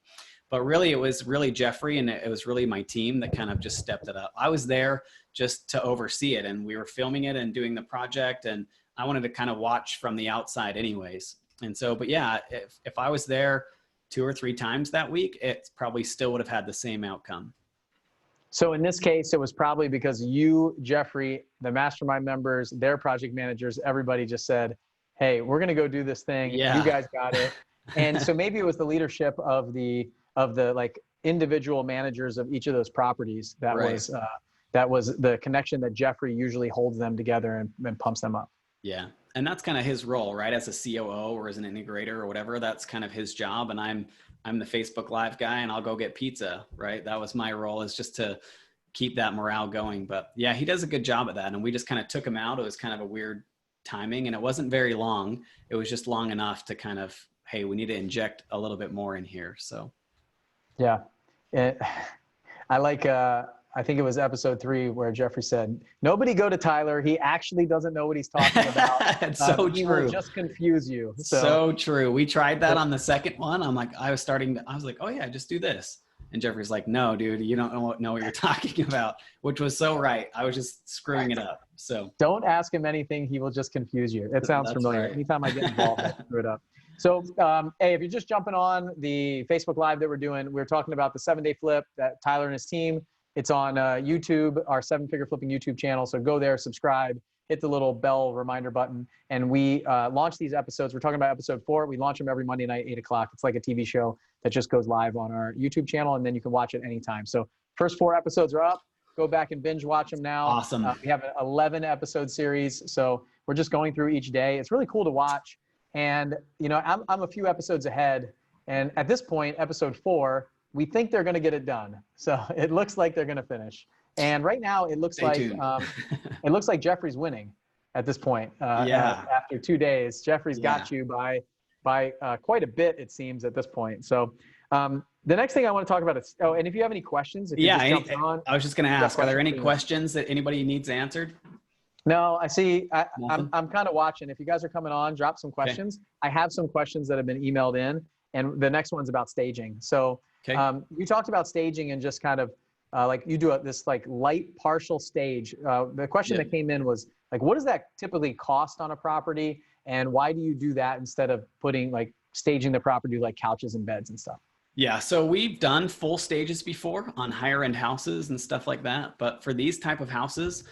But really, it was really Jeffrey, and it was really my team that kind of just stepped it up. I was there just to oversee it, and we were filming it and doing the project, and I wanted to kind of watch from the outside anyways. And so, but yeah, if I was there 2 or 3 times that week, it probably still would have had the same outcome. So in this case, it was probably because you, Jeffrey, the mastermind members, their project managers, everybody just said, hey, we're going to go do this thing. Yeah. You guys got it. And so maybe it was the leadership of the like individual managers of each of those properties that was the connection that Jeffrey usually holds them together and pumps them up. Yeah. And that's kind of his role, right? As a COO or as an integrator or whatever, that's kind of his job. And I'm the Facebook Live guy, and I'll go get pizza, right? That was my role, is just to keep that morale going. But yeah, he does a good job at that. And we just kind of took him out. It was kind of a weird timing, and it wasn't very long. It was just long enough to kind of, hey, we need to inject a little bit more in here. So. Yeah. I like, I think it was episode 3 where Jeffrey said, nobody go to Tyler. He actually doesn't know what he's talking about. It's so he true. Will just confuse you. So true. We tried that on the second one. I'm like, I was like, oh yeah, just do this. And Jeffrey's like, no, dude, you don't know what you're talking about, which was so right. I was just screwing it up. So don't ask him anything. He will just confuse you. It sounds familiar. Right. Anytime I get involved, I screw it up. So, hey, if you're just jumping on the Facebook Live that we're doing, we're talking about the 7-day flip that Tyler and his team. It's on YouTube, our 7-figure flipping YouTube channel. So go there, subscribe, hit the little bell reminder button. And we launch these episodes. We're talking about episode 4. We launch them every Monday night, 8 o'clock. It's like a TV show that just goes live on our YouTube channel, and then you can watch it anytime. So first 4 episodes are up. Go back and binge watch them now. Awesome. We have an 11 episode series. So we're just going through each day. It's really cool to watch. And, you know, I'm a few episodes ahead. And at this point, episode 4, we think they're going to get it done. So it looks like they're going to finish. And right now it looks it looks like Jeffrey's winning at this point. After 2 days, Jeffrey's got you by quite a bit, it seems, at this point. So the next thing I want to talk about is, and if you have any questions, if I was just going to ask, are there any questions that anybody needs answered? No, I see. I'm kind of watching. If you guys are coming on, drop some questions. Okay. I have some questions that have been emailed in, and the next one's about staging. So we talked about staging and just kind of like you do this like light partial stage. The question that came in was like, what does that typically cost on a property, and why do you do that instead of putting like staging the property like couches and beds and stuff? Yeah, so we've done full stages before on higher end houses and stuff like that, but for these type of houses,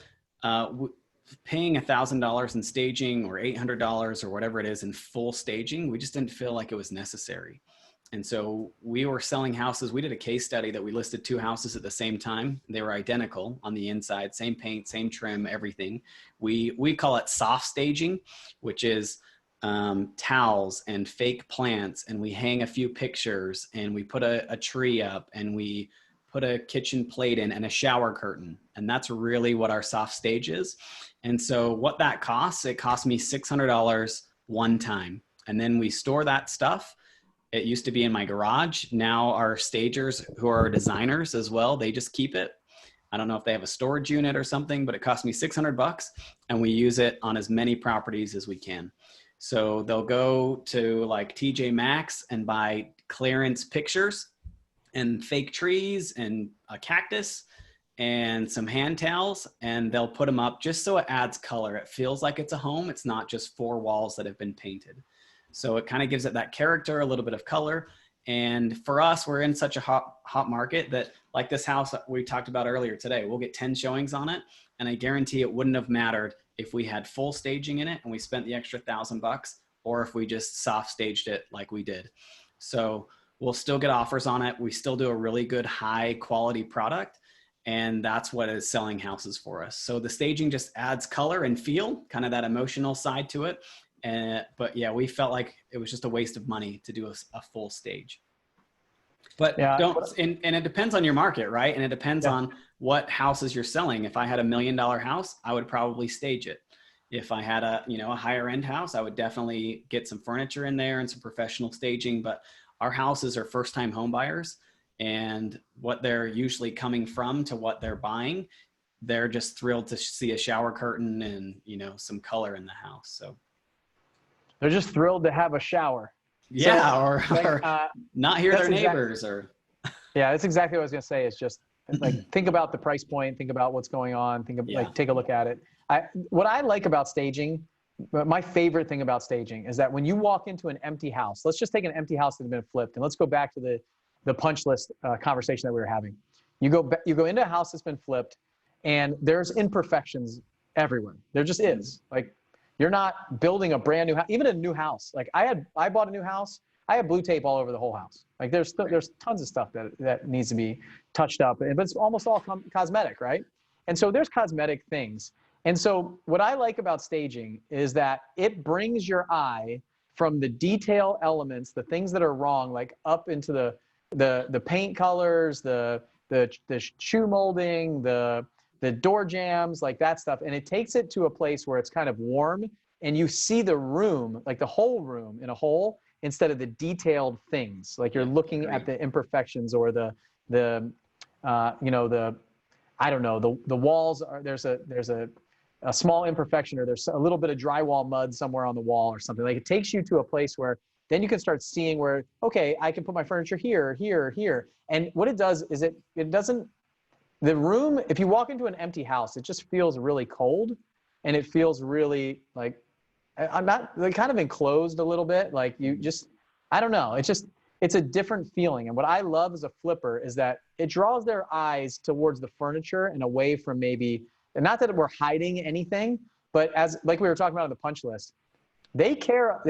paying $1,000 in staging or $800 or whatever it is in full staging, we just didn't feel like it was necessary. And so we were selling houses. We did a case study that we listed 2 houses at the same time. They were identical on the inside, same paint, same trim, everything. We call it soft staging, which is towels and fake plants, and we hang a few pictures, and we put a tree up, and we put a kitchen plate in and a shower curtain. And that's really what our soft stage is. And so what that costs, it cost me $600 one time. And then we store that stuff. It used to be in my garage. Now our stagers, who are designers as well, they just keep it. I don't know if they have a storage unit or something, but it cost me $600, and we use it on as many properties as we can. So they'll go to like TJ Maxx and buy clearance pictures and fake trees and a cactus, and some hand towels, and they'll put them up just so it adds color. It feels like it's a home. It's not just four walls that have been painted. So it kind of gives it that character, a little bit of color. And for us, we're in such a hot market that, like this house that we talked about earlier today, we'll get 10 showings on it. And I guarantee it wouldn't have mattered if we had full staging in it and we spent the extra $1,000, or if we just soft staged it like we did. So we'll still get offers on it. We still do a really good high quality product. And that's what is selling houses for us. So the staging just adds color and feel, kind of that emotional side to it. But yeah, we felt like it was just a waste of money to do a full stage. But Yeah. and it depends on your market, right? And it depends on what houses you're selling. If I had $1 million house, I would probably stage it. If I had a higher end house, I would definitely get some furniture in there and some professional staging. But our houses are first time home buyers, and what they're usually coming from to what they're buying, they're just thrilled to see a shower curtain and, some color in the house. So they're just thrilled to have a shower. Yeah. So, or not hear their neighbors Yeah, that's exactly what I was going to say. It's just like, think about the price point, think about what's going on, take a look at it. What I like about staging, my favorite thing about staging is that when you walk into an empty house, let's just take an empty house that has been flipped, and let's go back to the punch list conversation that we were having. You go into a house that's been flipped, and there's imperfections everywhere. There just is. Like, you're not building a brand new house, even a new house. Like I bought a new house. I have blue tape all over the whole house. Like there's tons of stuff that needs to be touched up, but it's almost all cosmetic, right? And so there's cosmetic things. And so what I like about staging is that it brings your eye from the detail elements, the things that are wrong, like up into the paint colors, the shoe molding, the door jams, like that stuff. And it takes it to a place where it's kind of warm, and you see the room, like the whole room in a whole, instead of the detailed things. Like you're looking at the imperfections, or the I don't know, the walls are, there's a small imperfection, or there's a little bit of drywall mud somewhere on the wall or something. Like, it takes you to a place where then you can start seeing where, okay, I can put my furniture here, here, here. And what it does is it doesn't, the room, if you walk into an empty house, it just feels really cold, and it feels really like, I'm not, like, kind of enclosed a little bit. Like, you just, I don't know. It's a different feeling. And what I love as a flipper is that it draws their eyes towards the furniture and away from maybe, and not that we're hiding anything, but like we were talking about on the punch list, they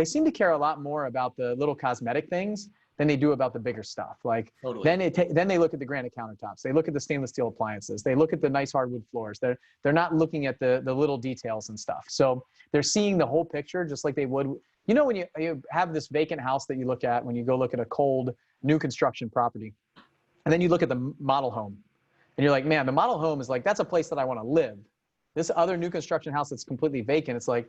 seem to care a lot more about the little cosmetic things than they do about the bigger stuff. Like, Totally. Then they look at the granite countertops. They look at the stainless steel appliances. They look at the nice hardwood floors. They're not looking at the little details and stuff. So they're seeing the whole picture, just like they would. When you have this vacant house that you look at, when you go look at a cold new construction property, and then you look at the model home, and you're like, man, the model home is like, that's a place that I want to live. This other new construction house that's completely vacant, it's like,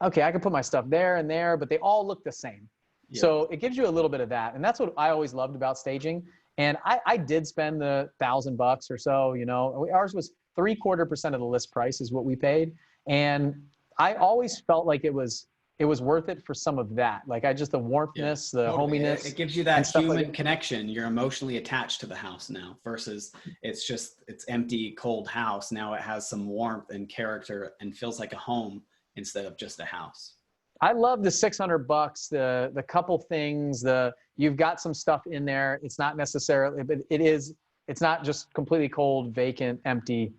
okay, I can put my stuff there and there, but they all look the same. Yeah. So it gives you a little bit of that. And that's what I always loved about staging. And I did spend the $1,000 or so, ours was 3/4% of the list price is what we paid. And I always felt like it was worth it for some of that. Like, the warmthness, the hominess. It gives you that human connection. You're emotionally attached to the house now, versus it's empty, cold house. Now it has some warmth and character and feels like a home instead of just a house. I love the $600, the couple things, you've got some stuff in there. It's not necessarily, but it's not just completely cold, vacant, empty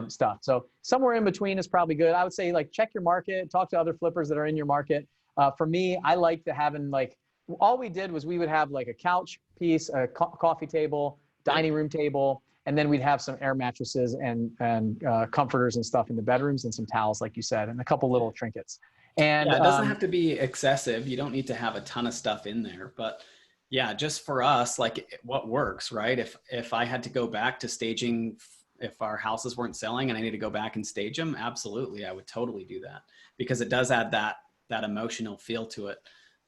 stuff. So somewhere in between is probably good. I would say, like, check your market, talk to other flippers that are in your market. For me, I like to having, like, all we did was we would have like a couch piece, a coffee table, dining room table, and then we'd have some air mattresses and comforters and stuff in the bedrooms, and some towels, like you said, and a couple little trinkets. And it doesn't have to be excessive. You don't need to have a ton of stuff in there, but yeah, just for us, like, what works, right? If I had to go back to staging, if our houses weren't selling and I need to go back and stage them, absolutely, I would totally do that, because it does add that emotional feel to it.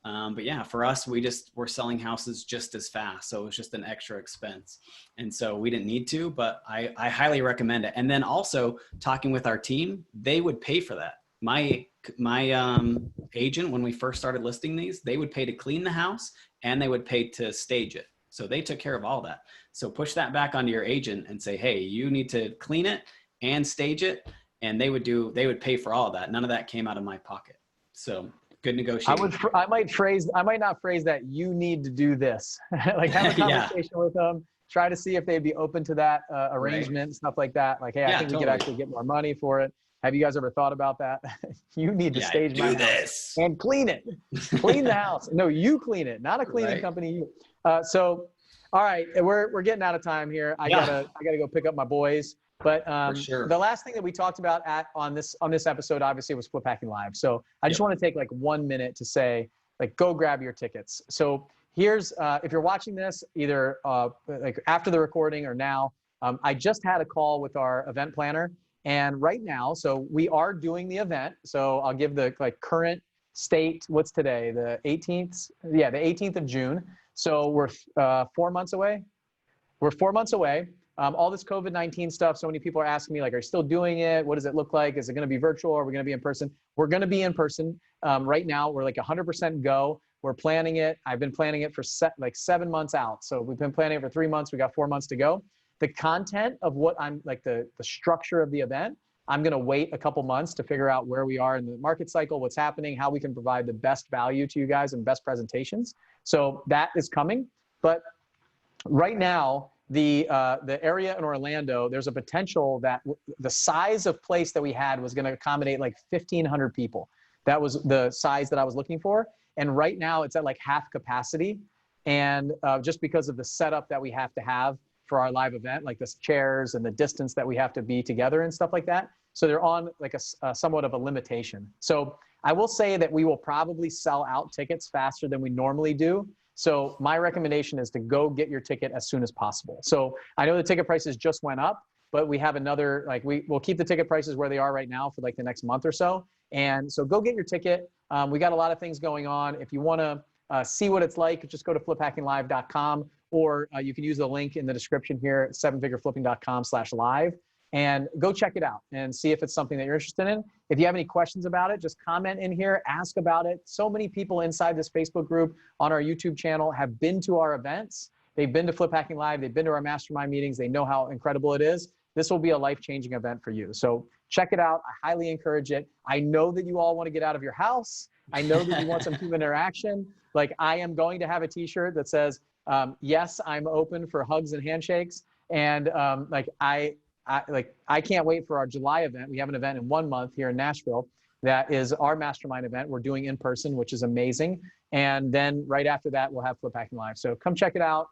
But yeah, for us, we're selling houses just as fast. So it was just an extra expense. And so we didn't need to, but I highly recommend it. And then also talking with our team, they would pay for that. My agent, when we first started listing these, they would pay to clean the house, and they would pay to stage it. So they took care of all that. So push that back onto your agent and say, hey, you need to clean it and stage it. And they would pay for all of that. None of that came out of my pocket. So good negotiating. I might not phrase that. You need to do this. Like have a Yeah. conversation with them. Try to see if they'd be open to that arrangement, and stuff like that. Like, hey, I think we could actually get more money for it. Have you guys ever thought about that? You need to stage my house and clean it. Clean the house. No, you clean it, not a cleaning company. So, all right, we're getting out of time here. I gotta go pick up my boys. But the last thing that we talked about on this episode, obviously, was Flip Hacking Live. So I just want to take like 1 minute to say, like, go grab your tickets. So here's, if you're watching this either like after the recording or now, I just had a call with our event planner. And right now, so we are doing the event. So I'll give the like current state. What's today? The 18th? Yeah, the 18th of June. So we're 4 months away. We're 4 months away. All this COVID-19 stuff. So many people are asking me, like, are you still doing it? What does it look like? Is it going to be virtual? Or are we going to be in person? We're going to be in person. Right now, we're like 100% go. We're planning it. I've been planning it for like 7 months out. So we've been planning it for 3 months. We got 4 months to go. The content of what I'm like, the structure of the event, I'm going to wait a couple months to figure out where we are in the market cycle, what's happening, how we can provide the best value to you guys and best presentations. So that is coming. But right now, the area in Orlando, there's a potential that the size of place that we had was going to accommodate like 1,500 people. That was the size that I was looking for. And right now it's at like half capacity. And just because of the setup that we have to have for our live event, like the chairs and the distance that we have to be together and stuff like that. So they're on like a somewhat of a limitation. So I will say that we will probably sell out tickets faster than we normally do. So my recommendation is to go get your ticket as soon as possible. So I know the ticket prices just went up, but we have another, like we'll keep the ticket prices where they are right now for like the next month or so. And so go get your ticket. We got a lot of things going on. If you want to see what it's like, just go to fliphackinglive.com, or you can use the link in the description here, 7figureflipping.com/live, and go check it out and see if it's something that you're interested in. If you have any questions about it, just comment in here, ask about it. So many people inside this Facebook group on our YouTube channel have been to our events. They've been to Flip Hacking Live. They've been to our mastermind meetings. They know how incredible it is. This will be a life-changing event for you. So check it out. I highly encourage it. I know that you all want to get out of your house. I know that you want some human interaction. Like, I am going to have a t-shirt that says, yes, I'm open for hugs and handshakes. And I can't wait for our July event. We have an event in 1 month here in Nashville. That is our mastermind event. We're doing in person, which is amazing. And then right after that, we'll have Flip Hacking Live. So come check it out.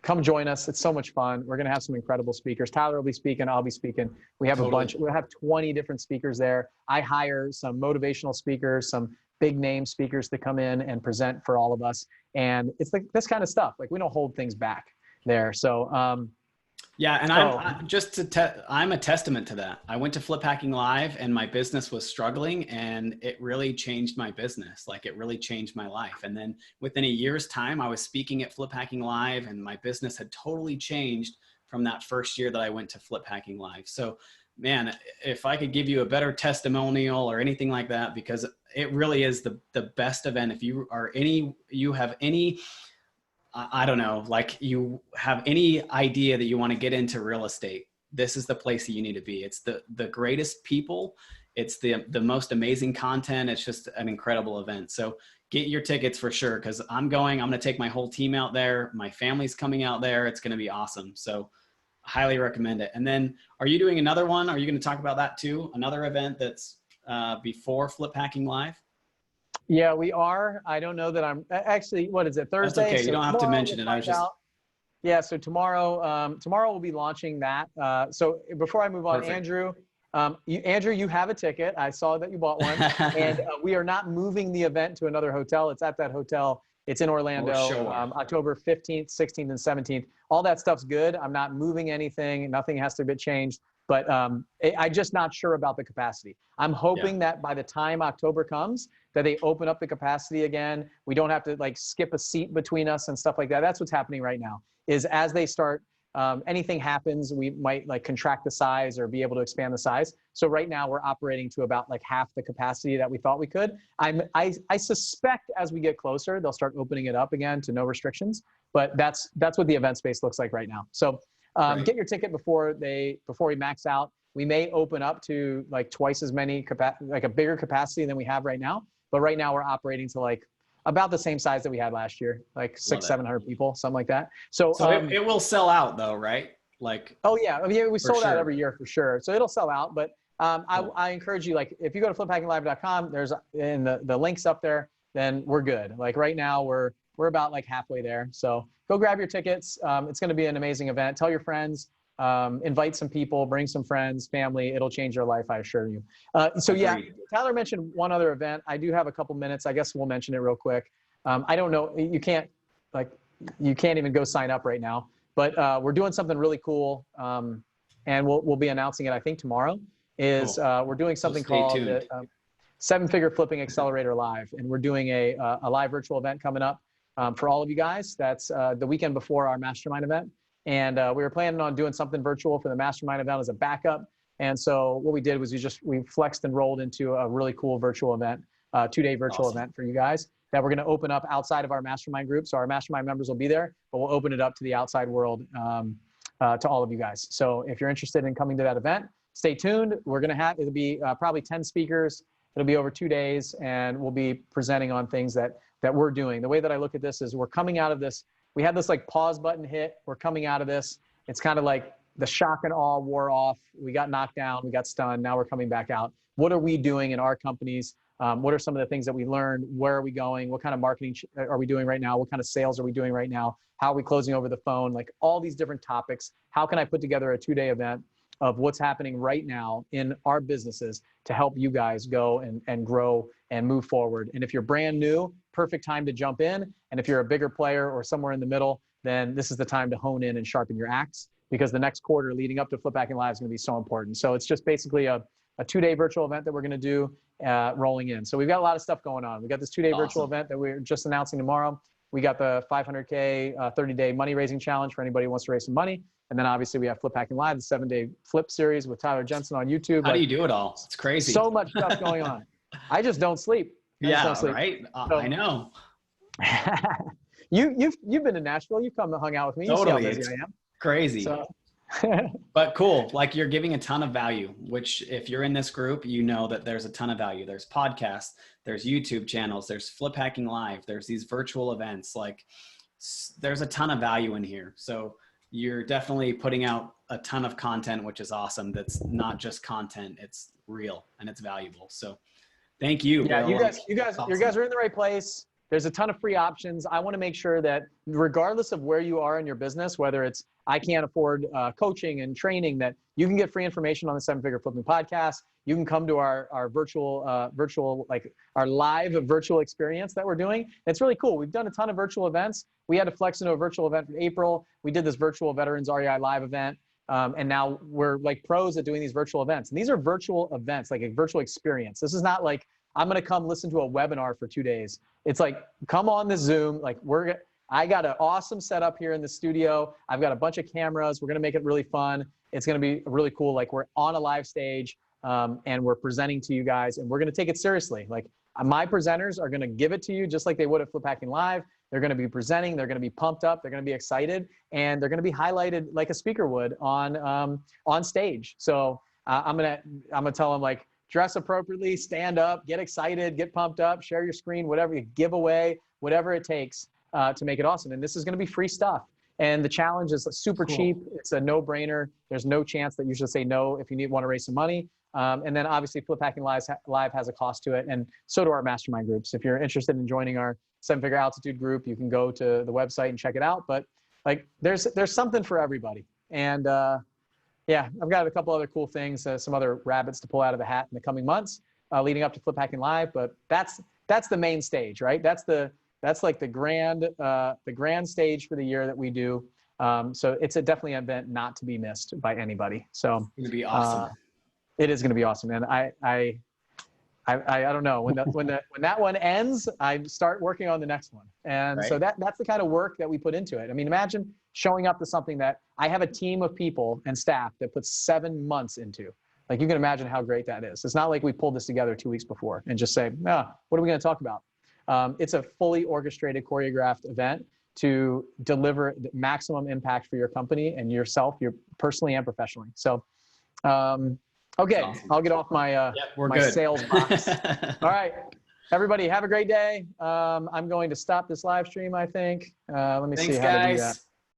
Come join us. It's so much fun. We're going to have some incredible speakers. Tyler will be speaking. I'll be speaking. We have a bunch. We'll have 20 different speakers there. I hire some motivational speakers, some big name speakers to come in and present for all of us. And it's like this kind of stuff. Like, we don't hold things back there. So, yeah, and I'm a testament to that. I went to Flip Hacking Live and my business was struggling, and it really changed my business. Like, it really changed my life. And then within a year's time, I was speaking at Flip Hacking Live, and my business had totally changed from that first year that I went to Flip Hacking Live. So, man, if I could give you a better testimonial or anything like that, because it really is the best event. If you have any, I don't know, like you have any idea that you want to get into real estate, this is the place that you need to be. It's the greatest people. It's the most amazing content. It's just an incredible event. So get your tickets for sure, because I'm going to take my whole team out there. My family's coming out there. It's going to be awesome. So highly recommend it. And then, are you doing another one? Are you going to talk about that too? Another event that's before Flip Hacking Live? Yeah, we are. I don't know that I'm actually, what is it, Thursday? That's okay. So you don't have to mention it. I was just. Yeah. So tomorrow we'll be launching that. So before I move on, Perfect. Andrew, you have a ticket. I saw that you bought one, and we are not moving the event to another hotel. It's at that hotel. It's in Orlando, October 15th, 16th, and 17th. All that stuff's good. I'm not moving anything. Nothing has to be changed. But I'm just not sure about the capacity. I'm hoping that by the time October comes, that they open up the capacity again. We don't have to like skip a seat between us and stuff like that. That's what's happening right now, is as they start anything happens, we might like contract the size or be able to expand the size. So right now we're operating to about like half the capacity that we thought we could. I suspect as we get closer, they'll start opening it up again to no restrictions, but that's what the event space looks like right now. So get your ticket before we max out. We may open up to like twice as many, like a bigger capacity than we have right now. But right now we're operating to like about the same size that we had last year, like 600-700 people, something like that. So it will sell out though, right? Like, oh yeah, I mean, we sold out sure. every year for sure. So it'll sell out, but I encourage you, like if you go to fliphackinglive.com, there's in the links up there, then we're good. Like right now we're about like halfway there. So go grab your tickets. It's going to be an amazing event. Tell your friends. Invite some people, bring some friends, family. It'll change your life, I assure you. So yeah, Tyler mentioned one other event. I do have a couple minutes. I guess we'll mention it real quick. I don't know, you can't even go sign up right now, but we're doing something really cool. And we'll be announcing it, I think tomorrow is, we're doing something called the 7-Figure Flipping Accelerator Live. And we're doing a live virtual event coming up for all of you guys. That's the weekend before our mastermind event. And we were planning on doing something virtual for the mastermind event as a backup. And so what we did was we flexed and rolled into a really cool virtual event, 2-day virtual event for you guys that we're going to open up outside of our mastermind group. So our mastermind members will be there, but we'll open it up to the outside world, to all of you guys. So if you're interested in coming to that event, stay tuned. It'll be probably 10 speakers. It'll be over 2 days, and we'll be presenting on things that we're doing. The way that I look at this is we're coming out of this. We had this like pause button hit. We're coming out of this. It's kind of like the shock and awe wore off. We got knocked down. We got stunned. Now we're coming back out. What are we doing in our companies? What are some of the things that we learned? Where are we going? What kind of marketing are we doing right now? What kind of sales are we doing right now? How are we closing over the phone? Like all these different topics. How can I put together a 2-day event of what's happening right now in our businesses to help you guys go and grow and move forward? And if you're brand new, perfect time to jump in. And if you're a bigger player or somewhere in the middle, then this is the time to hone in and sharpen your axe, because the next quarter leading up to Flip Hacking Live is going to be so important. So it's just basically a 2-day virtual event that we're going to do rolling in. So we've got a lot of stuff going on. We got this 2-day virtual event that we're just announcing tomorrow. We got the 500K 30-day money raising challenge for anybody who wants to raise some money. And then obviously we have Flip Hacking Live, the 7-day flip series with Tyler Jensen on YouTube. How do you do it all? It's crazy. So much stuff going on. I just don't sleep. Right? So, I know. You've been to Nashville. You've come and hung out with me. Totally. You see how busy I am. Crazy. So. But cool. Like you're giving a ton of value, which if you're in this group, you know that there's a ton of value. There's podcasts, there's YouTube channels, there's Flip Hacking Live, there's these virtual events. Like there's a ton of value in here. So you're definitely putting out a ton of content, which is awesome. That's not just content, it's real and it's valuable. So thank you. Yeah, you guys are in the right place. There's a ton of free options. I want to make sure that regardless of where you are in your business, whether it's I can't afford coaching and training, that you can get free information on the 7-Figure Flipping podcast. You can come to our virtual, like our live virtual experience that we're doing. It's really cool. We've done a ton of virtual events. We had to flex into a virtual event in April. We did this virtual Veterans REI live event. And now we're like pros at doing these virtual events. And these are virtual events, like a virtual experience. This is not like, I'm going to come listen to a webinar for 2 days. It's like, come on the Zoom. Like I got an awesome setup here in the studio. I've got a bunch of cameras. We're going to make it really fun. It's going to be really cool. Like we're on a live stage and we're presenting to you guys, and we're going to take it seriously. Like my presenters are going to give it to you just like they would at Flip Hacking Live. They're going to be presenting. They're going to be pumped up. They're going to be excited, and they're going to be highlighted like a speaker would on stage. So I'm going to tell them, like, dress appropriately, stand up, get excited, get pumped up, share your screen, whatever, you give away, whatever it takes to make it awesome. And this is going to be free stuff. And the challenge is super cheap. It's a no-brainer. There's no chance that you should say no if you want to raise some money. And then obviously Flip Hacking Live has a cost to it, and so do our mastermind groups. If you're interested in joining our 7-Figure Altitude group, you can go to the website and check it out. But like, there's something for everybody. And yeah, I've got a couple other cool things, some other rabbits to pull out of the hat in the coming months leading up to Flip Hacking Live. But that's the main stage, right? That's like the grand stage for the year that we do. So it's definitely an event not to be missed by anybody. So it's gonna be awesome. It is going to be awesome, man. I don't know when that one ends, I start working on the next one. And so Right. that's the kind of work that we put into it. I mean, imagine showing up to something that I have a team of people and staff that puts 7 months into. Like, you can imagine how great that is. It's not like we pulled this together 2 weeks before and just say, what are we going to talk about? It's a fully orchestrated, choreographed event to deliver the maximum impact for your company and yourself, personally and professionally. So, okay, Awesome. I'll get off my We're my good. sales box. All right, everybody, have a great day. I'm going to stop this live stream, I think. Let me Thanks, see how to do guys. that.